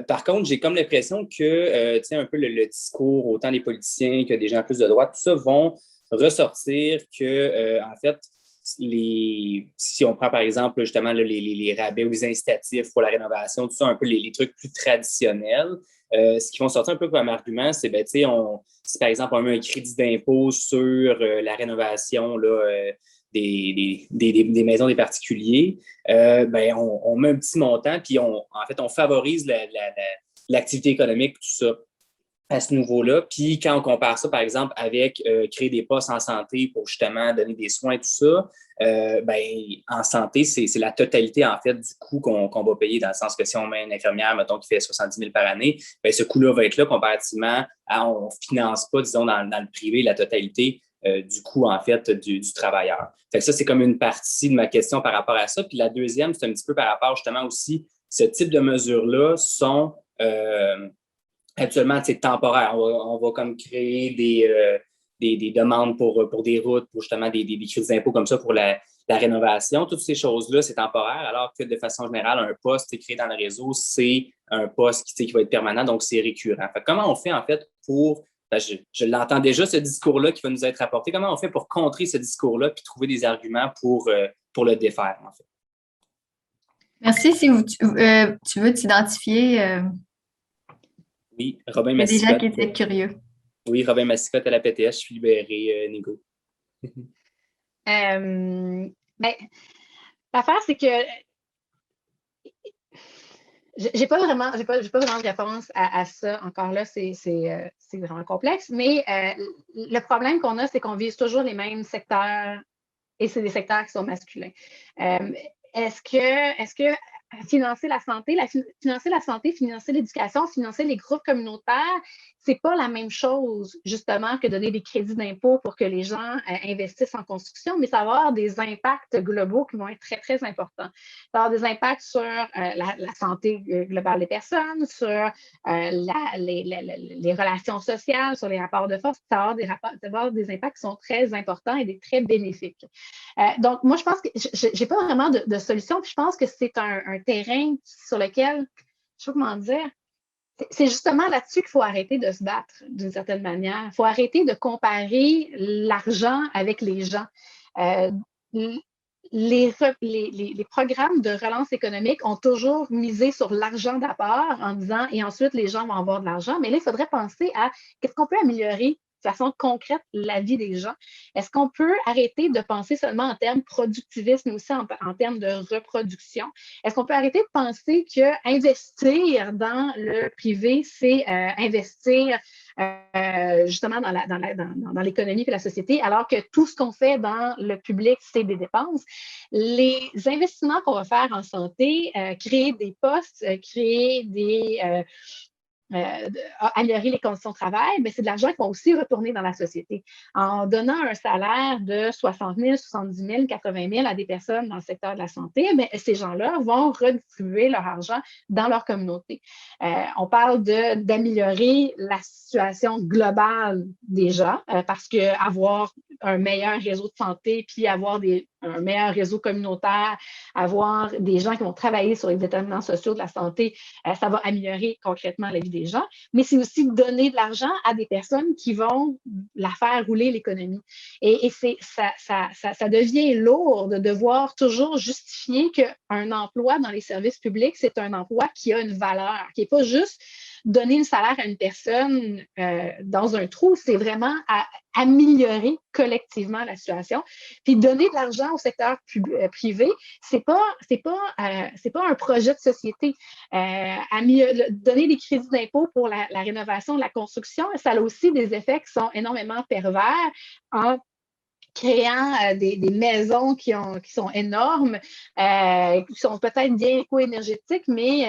Par contre, j'ai comme l'impression que un peu le discours, autant des politiciens que des gens plus de droite, tout ça vont ressortir que, en fait, si on prend par exemple justement là, les rabais ou les incitatifs pour la rénovation, tout ça, un peu les trucs plus traditionnels, ce qui vont sortir un peu comme argument, c'est si par exemple on met un crédit d'impôt sur la rénovation là, des maisons des particuliers, on met un petit montant, puis en fait, on favorise l'activité économique, tout ça à ce niveau-là. Puis quand on compare ça, par exemple, avec créer des postes en santé pour justement donner des soins, tout ça, en santé, c'est la totalité, en fait, du coût qu'on va payer, dans le sens que si on met une infirmière, mettons, qui fait 70 000 par année, ce coût-là va être là comparativement à on ne finance pas, disons, dans le privé, la totalité du coût, en fait, du travailleur. Fait que ça, c'est comme une partie de ma question par rapport à ça. Puis la deuxième, c'est un petit peu par rapport justement aussi, ce type de mesures-là sont actuellement, c'est temporaire. On va comme créer des demandes pour des routes, pour justement des crédits d'impôt comme ça pour la rénovation. Toutes ces choses-là, c'est temporaire, alors que de façon générale, un poste créé dans le réseau, c'est un poste qui va être permanent, donc c'est récurrent. Fait, comment on fait en fait pour, je l'entends déjà, ce discours-là qui va nous être apporté, comment on fait pour contrer ce discours-là puis trouver des arguments pour le défaire, en fait? Merci. Si tu veux t'identifier... Oui, Robin Il y a des gens Massicotte. qui étaient curieux. Oui, Robin Massicotte à la PTS, je suis libéré, Nigo. L'affaire, c'est que j'ai pas vraiment de réponse à ça. Encore là, c'est vraiment complexe. Mais le problème qu'on a, c'est qu'on vise toujours les mêmes secteurs et c'est des secteurs qui sont masculins. est-ce que financer la santé, financer l'éducation, financer les groupes communautaires, c'est pas la même chose, justement, que donner des crédits d'impôt pour que les gens investissent en construction, mais ça va avoir des impacts globaux qui vont être très, très importants. Ça va avoir des impacts sur la santé globale des personnes, sur les relations sociales, sur les rapports de force. Ça va avoir des impacts qui sont très importants et des très bénéfiques. Donc, moi, je pense que j'ai pas vraiment de solution, puis je pense que c'est un terrain sur lequel, je sais pas comment dire, c'est justement là-dessus qu'il faut arrêter de se battre d'une certaine manière. Il faut arrêter de comparer l'argent avec les gens. Les programmes de relance économique ont toujours misé sur l'argent d'abord en disant et ensuite les gens vont avoir de l'argent. Mais là, il faudrait penser à qu'est-ce qu'on peut améliorer de façon concrète la vie des gens. Est-ce qu'on peut arrêter de penser seulement en termes productivisme, mais aussi en termes de reproduction? Est-ce qu'on peut arrêter de penser qu'investir dans le privé, c'est investir justement dans l'économie et la société, alors que tout ce qu'on fait dans le public, c'est des dépenses? Les investissements qu'on va faire en santé, créer des postes, créer des... améliorer les conditions de travail, mais c'est de l'argent qui va aussi retourner dans la société. En donnant un salaire de 60 000, 70 000, 80 000 à des personnes dans le secteur de la santé, mais ces gens-là vont redistribuer leur argent dans leur communauté. On parle d'améliorer la situation globale des gens parce qu'avoir un meilleur réseau de santé puis avoir un meilleur réseau communautaire, avoir des gens qui vont travailler sur les déterminants sociaux de la santé, ça va améliorer concrètement la vie des gens, mais c'est aussi donner de l'argent à des personnes qui vont la faire rouler l'économie. Et ça devient lourd de devoir toujours justifier qu'un emploi dans les services publics, c'est un emploi qui a une valeur, qui n'est pas juste donner le salaire à une personne dans un trou, c'est vraiment à améliorer collectivement la situation. Puis donner de l'argent au secteur privé, c'est pas un projet de société. Donner des crédits d'impôt pour la rénovation, la construction, ça a aussi des effets qui sont énormément pervers en créant des maisons qui sont énormes, qui sont peut-être bien éco-énergétiques, mais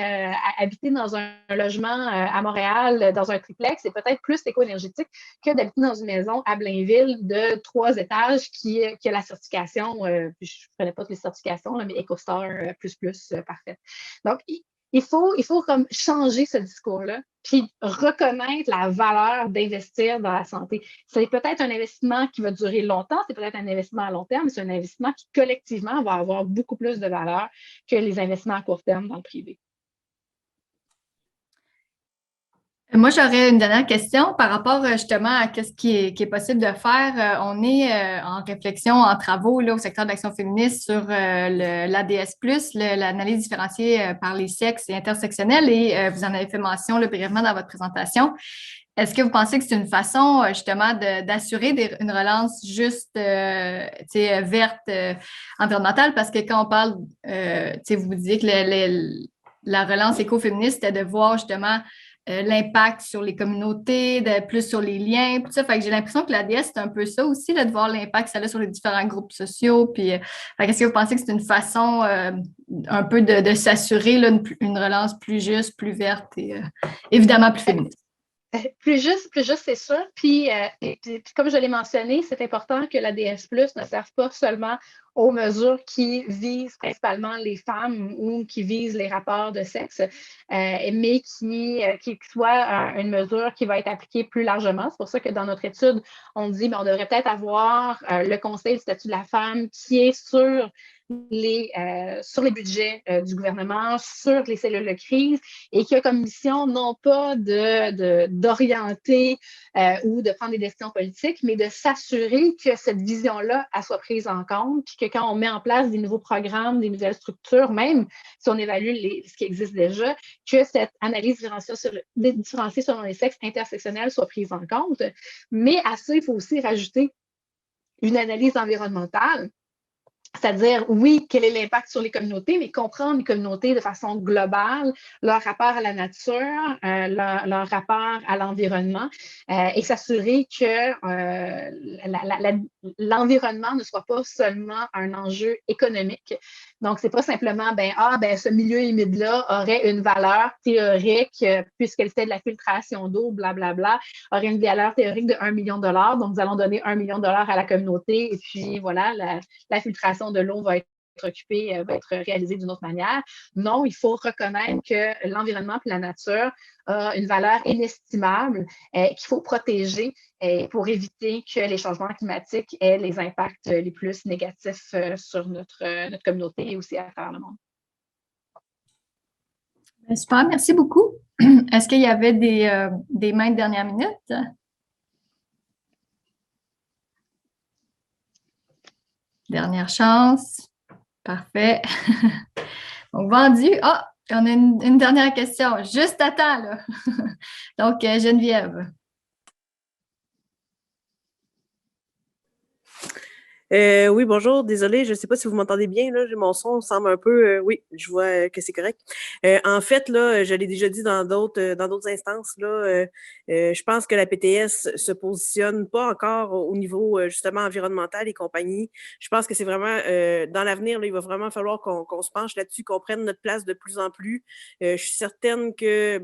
habiter dans un logement à Montréal, dans un triplex, c'est peut-être plus éco-énergétique que d'habiter dans une maison à Blainville de 3 étages qui a la certification, puis je ne connais pas toutes les certifications, là, mais EcoStar parfaite. Donc, il faut comme changer ce discours-là, puis reconnaître la valeur d'investir dans la santé. C'est peut-être un investissement qui va durer longtemps, c'est peut-être un investissement à long terme, mais c'est un investissement qui, collectivement, va avoir beaucoup plus de valeur que les investissements à court terme dans le privé. Moi, j'aurais une dernière question par rapport justement à ce qui est possible de faire. On est en réflexion, en travaux là, au secteur d'action féministe sur l'ADS+, l'analyse différenciée par les sexes et intersectionnelle, et vous en avez fait mention là, brièvement dans votre présentation. Est-ce que vous pensez que c'est une façon justement d'assurer une relance juste verte, environnementale? Parce que quand on parle, vous disiez que la relance écoféministe, c'était de voir justement l'impact sur les communautés, plus sur les liens, tout ça. Fait que j'ai l'impression que l'ADS, c'est un peu ça aussi, là, de voir l'impact que ça a sur les différents groupes sociaux. Puis, est-ce que vous pensez que c'est une façon un peu de s'assurer là, une relance plus juste, plus verte et évidemment plus féministe? Plus juste, c'est sûr. Puis, comme je l'ai mentionné, c'est important que l'ADS+ ne serve pas seulement aux mesures qui visent principalement les femmes ou qui visent les rapports de sexe, mais qui soit une mesure qui va être appliquée plus largement. C'est pour ça que dans notre étude, on dit on devrait peut-être avoir le Conseil du statut de la femme qui est sur les budgets du gouvernement, sur les cellules de crise, et qui a comme mission non pas d'orienter ou de prendre des décisions politiques, mais de s'assurer que cette vision-là soit prise en compte, puis que quand on met en place des nouveaux programmes, des nouvelles structures, même si on évalue ce qui existe déjà, que cette analyse différenciée selon les sexes intersectionnels soit prise en compte. Mais à ça, il faut aussi rajouter une analyse environnementale C'est-à-dire, oui, quel est l'impact sur les communautés, mais comprendre les communautés de façon globale, leur rapport à la nature, leur rapport à l'environnement, et s'assurer que l'environnement ne soit pas seulement un enjeu économique. Donc, c'est pas simplement, ce milieu humide-là aurait une valeur théorique, puisqu'elle fait de la filtration d'eau, blablabla, aurait une valeur théorique de 1 million de dollars. Donc, nous allons donner 1 million de dollars à la communauté, et puis voilà, la filtration de l'eau va être occupée, va être réalisée d'une autre manière. Non, il faut reconnaître que l'environnement et la nature a une valeur inestimable qu'il faut protéger pour éviter que les changements climatiques aient les impacts les plus négatifs sur notre communauté et aussi à travers le monde. Super, merci beaucoup. Est-ce qu'il y avait des mains de dernière minute? Dernière chance. Parfait. Donc, vendu. Ah, on a une dernière question. Juste à temps, là. Donc, Geneviève. Oui, bonjour. Désolée, je ne sais pas si vous m'entendez bien. Là, mon son semble un peu. Oui, je vois que c'est correct. En fait, là, je l'ai déjà dit dans d'autres instances. Là, je pense que la PTS se positionne pas encore au niveau justement environnemental et compagnie. Je pense que c'est vraiment dans l'avenir, là, il va vraiment falloir qu'on se penche là-dessus, qu'on prenne notre place de plus en plus. Je suis certaine que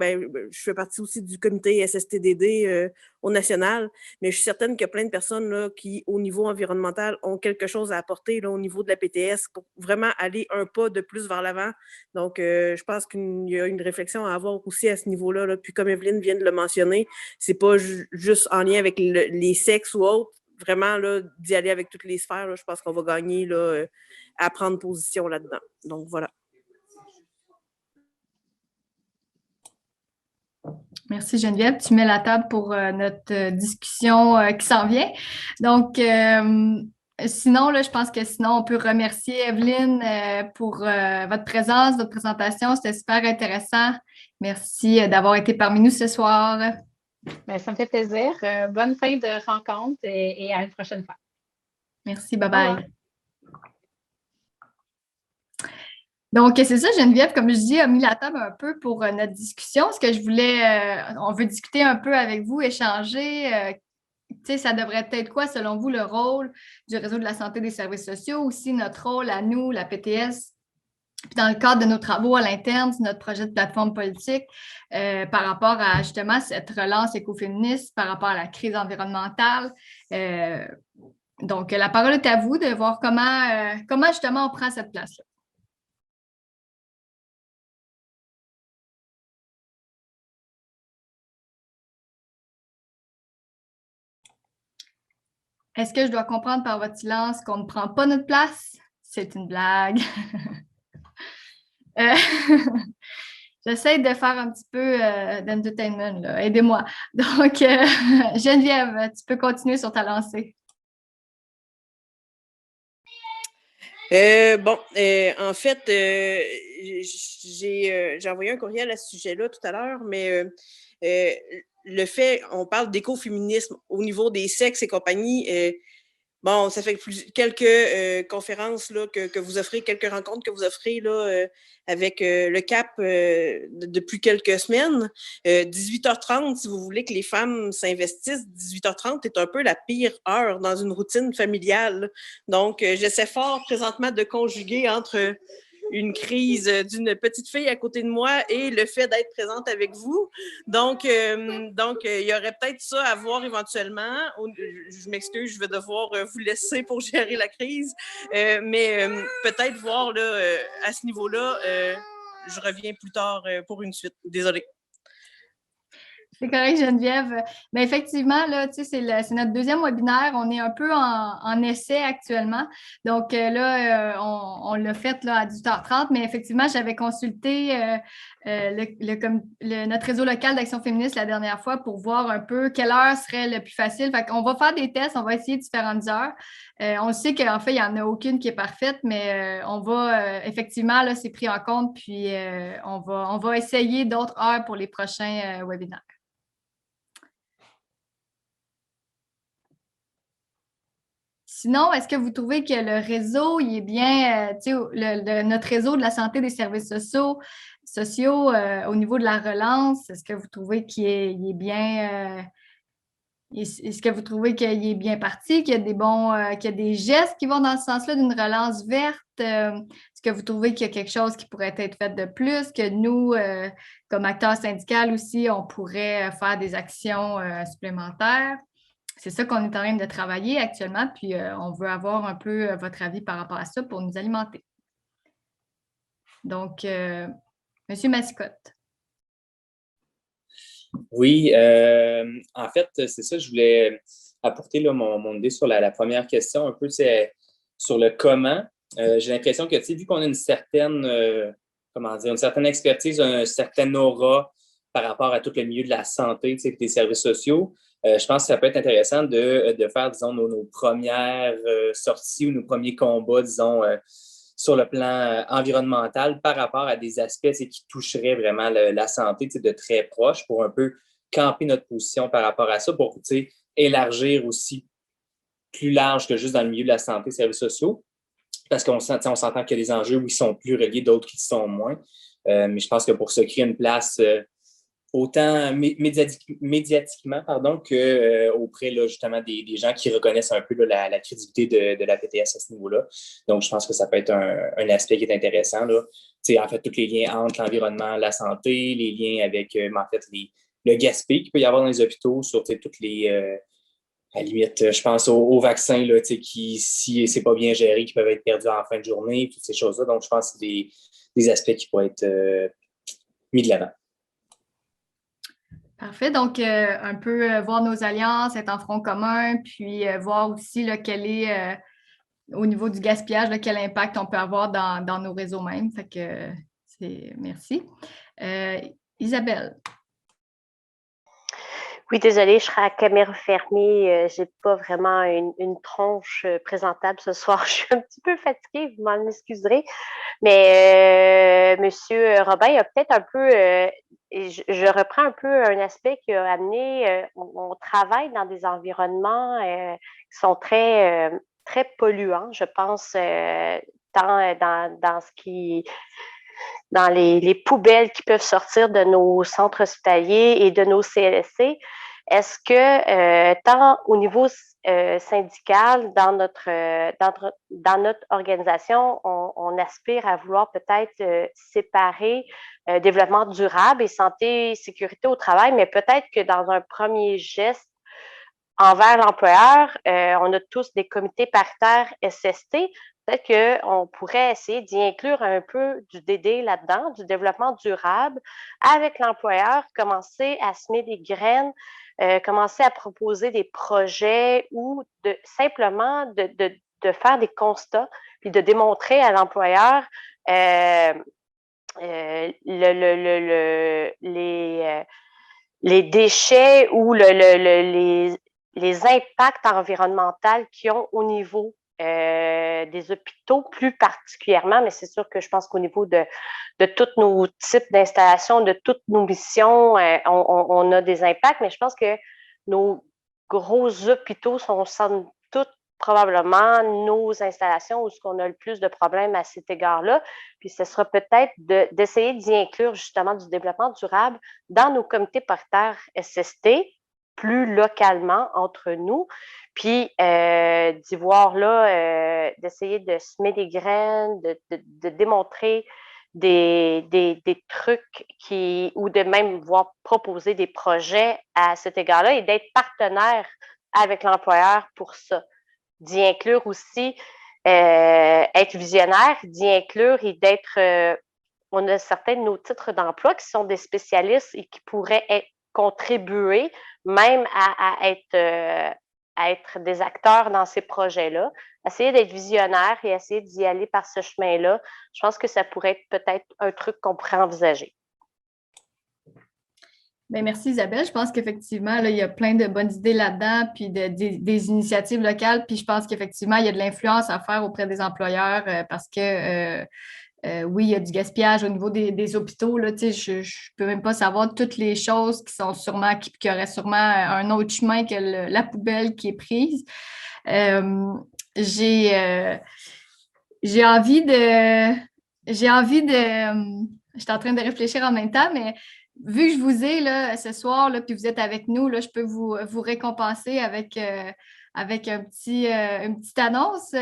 je fais partie aussi du comité SSTDD au national, mais je suis certaine qu'il y a plein de personnes là, qui, au niveau environnemental, ont quelque chose à apporter là, au niveau de la PTS pour vraiment aller un pas de plus vers l'avant. Donc, je pense qu'il y a une réflexion à avoir aussi à ce niveau-là. Là. Puis, comme Evelyne vient de le mentionner, c'est pas juste en lien avec les sexes ou autres. Vraiment, là, d'y aller avec toutes les sphères, là, je pense qu'on va gagner là, à prendre position là-dedans. Donc, voilà. Merci Geneviève. Tu mets la table pour notre discussion qui s'en vient. Donc, sinon, là, je pense que sinon, on peut remercier Evelyne pour votre présence, votre présentation. C'était super intéressant. Merci d'avoir été parmi nous ce soir. Bien, ça me fait plaisir. Bonne fin de rencontre et à une prochaine fois. Merci, bye-bye. Donc, c'est ça, Geneviève, comme je dis, a mis la table un peu pour notre discussion. Ce que je voulais, on veut discuter un peu avec vous, échanger. Ça devrait être quoi, selon vous, le rôle du réseau de la santé des services sociaux, aussi notre rôle à nous, la PTS, puis dans le cadre de nos travaux à l'interne, c'est notre projet de plateforme politique par rapport à justement cette relance écoféministe, par rapport à la crise environnementale. Donc, la parole est à vous de voir comment justement on prend cette place-là. Est-ce que je dois comprendre par votre silence qu'on ne prend pas notre place? C'est une blague. J'essaie de faire un petit peu d'entertainment, là. Aidez-moi. Donc, Geneviève, tu peux continuer sur ta lancée. En fait, j'ai envoyé un courriel à ce sujet-là tout à l'heure, mais le fait, on parle d'écoféminisme au niveau des sexes et compagnie. Bon, ça fait quelques conférences là, que vous offrez, quelques rencontres que vous offrez là, avec le CAP depuis quelques semaines. 18h30, si vous voulez que les femmes s'investissent, 18h30 est un peu la pire heure dans une routine familiale. Donc, j'essaie fort présentement de conjuguer entre une crise d'une petite fille à côté de moi et le fait d'être présente avec vous. Donc, il y aurait peut-être ça à voir éventuellement. Je m'excuse, je vais devoir vous laisser pour gérer la crise. Mais peut-être voir là, à ce niveau-là, je reviens plus tard pour une suite. Désolée. C'est correct, Geneviève. Mais effectivement, là, c'est notre deuxième webinaire. On est un peu en essai actuellement. Donc là, on l'a fait là, à 18h30, mais effectivement, j'avais consulté notre réseau local d'action féministe la dernière fois pour voir un peu quelle heure serait le plus facile. Fait qu'on va faire des tests, on va essayer différentes heures. On sait qu'en fait, il n'y en a aucune qui est parfaite, mais on va effectivement, là, c'est pris en compte, puis on va essayer d'autres heures pour les prochains webinaires. Sinon, est-ce que vous trouvez que le réseau, il est bien, notre réseau de la santé des services sociaux au niveau de la relance, est-ce que vous trouvez il est bien, est-ce que vous trouvez qu'il est bien parti, qu'il y a qu'il y a des gestes qui vont dans ce sens-là d'une relance verte? Est-ce que vous trouvez qu'il y a quelque chose qui pourrait être fait de plus, que nous, comme acteurs syndicaux aussi, on pourrait faire des actions supplémentaires? C'est ça qu'on est en train de travailler actuellement, puis on veut avoir un peu votre avis par rapport à ça pour nous alimenter. Donc, Monsieur Mascotte. Oui, en fait, c'est ça, je voulais apporter là, mon idée sur la première question, un peu c'est sur le comment. J'ai l'impression que, vu qu'on a une certaine expertise, un certain aura par rapport à tout le milieu de la santé, des services sociaux, je pense que ça peut être intéressant de faire, disons, nos premières sorties ou nos premiers combats, disons, sur le plan environnemental par rapport à des aspects qui toucheraient vraiment la santé de très proche pour un peu camper notre position par rapport à ça, pour élargir aussi plus large que juste dans le milieu de la santé, services sociaux, parce qu'on s'entend qu'il y a des enjeux où ils sont plus reliés, d'autres qui sont moins. Mais je pense que pour se créer une place autant médiatiquement qu'auprès justement des gens qui reconnaissent un peu la crédibilité de la PTS à ce niveau-là. Donc, je pense que ça peut être un aspect qui est intéressant. Là. En fait, tous les liens entre l'environnement, la santé, les liens avec, en fait, le gaspillage qu'il peut y avoir dans les hôpitaux sur toutes les... à la limite, je pense aux vaccins là, qui, si c'est pas bien géré, qui peuvent être perdus en fin de journée, toutes ces choses-là. Donc, je pense que c'est des aspects qui pourraient être mis de l'avant. Parfait. Donc, un peu voir nos alliances, être en front commun, puis voir aussi là, quel est, au niveau du gaspillage, là, quel impact on peut avoir dans nos réseaux mêmes. Fait que merci. Isabelle. Oui, désolée, je serai à caméra fermée. Je n'ai pas vraiment une tronche présentable ce soir. Je suis un petit peu fatiguée, vous m'en excuserez. Mais Monsieur Robin a peut-être un peu, je reprends un peu un aspect qui a amené, on travaille dans des environnements qui sont très, très polluants, je pense, tant dans ce qui dans les poubelles qui peuvent sortir de nos centres hospitaliers et de nos CLSC. Est-ce que, tant au niveau syndical, dans notre organisation, on aspire à vouloir peut-être séparer développement durable et santé et sécurité au travail, mais peut-être que dans un premier geste envers l'employeur, on a tous des comités paritaires SST. Peut-être qu'on pourrait essayer d'y inclure un peu du DD là-dedans, du développement durable, avec l'employeur, commencer à semer des graines, commencer à proposer des projets ou simplement de faire des constats, puis de démontrer à l'employeur les déchets ou les impacts environnementaux qu'ils ont au niveau des hôpitaux plus particulièrement, mais c'est sûr que je pense qu'au niveau de tous nos types d'installations, de toutes nos missions, on a des impacts, mais je pense que nos gros hôpitaux sont sans doute probablement nos installations où on a le plus de problèmes à cet égard-là. Puis ce sera peut-être d'essayer d'y inclure justement du développement durable dans nos comités paritaires SST, plus localement entre nous, puis d'y voir là, d'essayer de semer des graines, de démontrer des trucs ou de même voir proposer des projets à cet égard-là et d'être partenaire avec l'employeur pour ça. D'y inclure aussi être visionnaire, d'y inclure et d'être... on a certains de nos titres d'emploi qui sont des spécialistes et qui pourraient contribuer même à être des acteurs dans ces projets-là. Essayer d'être visionnaire et essayer d'y aller par ce chemin-là. Je pense que ça pourrait être peut-être un truc qu'on pourrait envisager. Bien, merci Isabelle. Je pense qu'effectivement, là, il y a plein de bonnes idées là-dedans, puis des initiatives locales. Puis je pense qu'effectivement, il y a de l'influence à faire auprès des employeurs parce que oui, il y a du gaspillage au niveau des hôpitaux. Là, je ne peux même pas savoir toutes les choses qui sont sûrement, qui auraient sûrement un autre chemin que la poubelle qui est prise. j'ai envie de... J'étais en train de réfléchir en même temps, mais vu que je vous ai là, ce soir, là, puis vous êtes avec nous, là, je peux vous récompenser avec une petite annonce.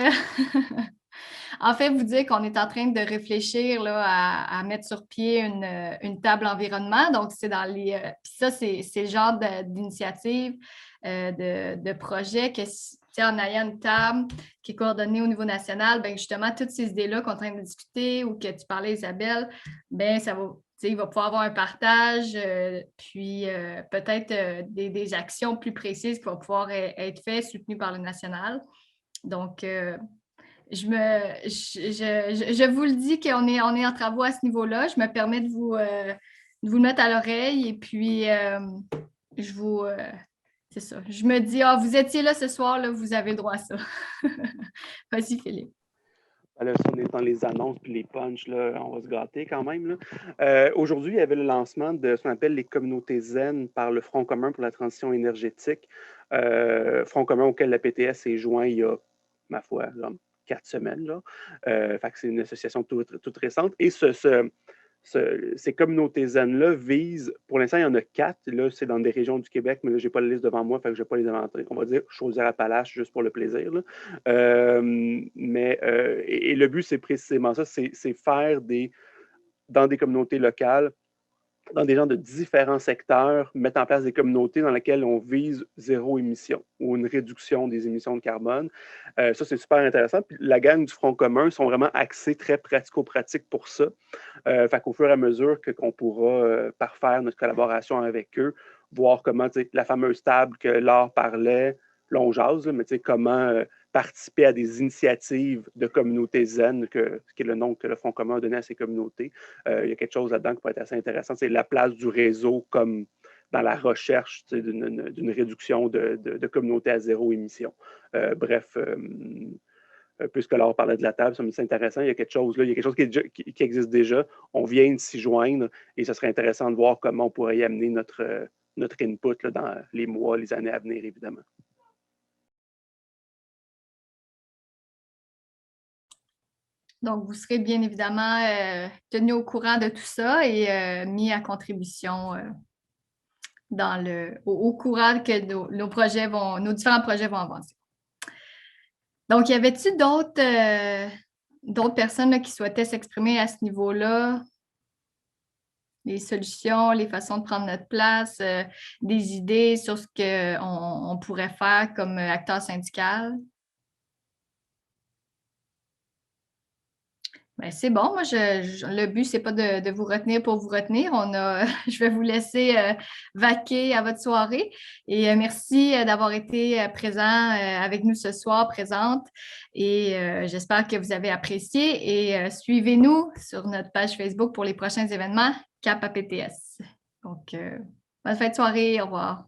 En fait, vous dire qu'on est en train de réfléchir là, à mettre sur pied une table environnement. Donc, c'est dans les. Puis ça, c'est le genre d'initiative, de projet que, en ayant une table qui est coordonnée au niveau national, bien, justement, toutes ces idées-là qu'on est en train de discuter ou que tu parlais, Isabelle, bien, ça va. Il va pouvoir avoir un partage, puis peut-être des actions plus précises qui vont pouvoir être faites, soutenues par le national. Donc, je vous le dis qu'on est en travaux à ce niveau-là. Je me permets de vous le mettre à l'oreille et puis c'est ça. Je me dis, vous étiez là ce soir, là, vous avez le droit à ça. Vas-y, Philippe. Là, si on est dans les annonces et les punchs, là, on va se gâter quand même. Là. Aujourd'hui, il y avait le lancement de ce qu'on appelle les communautés zen par le Front commun pour la transition énergétique. Front commun auquel la PTS s'est joint il y a, ma foi, 4 semaines. Là. Fait que c'est une association toute récente. Et ces communautés zen-là visent, pour l'instant, il y en a 4. Là, c'est dans des régions du Québec, mais là, je n'ai pas la liste devant moi, fait que je ne vais pas les inventer. On va dire Chaudière-Appalaches juste pour le plaisir. Là. Et le but, c'est précisément ça, c'est faire dans des communautés locales, dans des gens de différents secteurs, mettre en place des communautés dans lesquelles on vise zéro émission ou une réduction des émissions de carbone. Ça, c'est super intéressant. Puis la gang du Front commun sont vraiment axés très pratico-pratiques pour ça. Fait qu'au fur et à mesure qu'on pourra parfaire notre collaboration avec eux, voir comment la fameuse table que Laure parlait, là on jase, mais comment participer à des initiatives de communautés zen, qui est le nom que le Front commun a donné à ces communautés. Il y a quelque chose là-dedans qui peut être assez intéressant. C'est la place du réseau comme dans la recherche d'une réduction de communautés à zéro émission. Bref, puisque Laure parlait de la table, ça me semble intéressant. Il y a quelque chose là, il y a quelque chose qui existe déjà. On vient de s'y joindre et ce serait intéressant de voir comment on pourrait y amener notre input là, dans les mois, les années à venir, évidemment. Donc, vous serez bien évidemment tenu au courant de tout ça et mis à contribution au courant que nos différents projets vont avancer. Donc, y avait-il d'autres personnes là, qui souhaitaient s'exprimer à ce niveau-là? Les solutions, les façons de prendre notre place, des idées sur ce qu'on pourrait faire comme acteur syndical? Ben, c'est bon. Moi, le but, ce n'est pas de vous retenir pour vous retenir. Je vais vous laisser vaquer à votre soirée. Et merci d'avoir été présent avec nous ce soir, présente. Et j'espère que vous avez apprécié. Et suivez-nous sur notre page Facebook pour les prochains événements CAP APTS. Donc, bonne fin de soirée. Au revoir.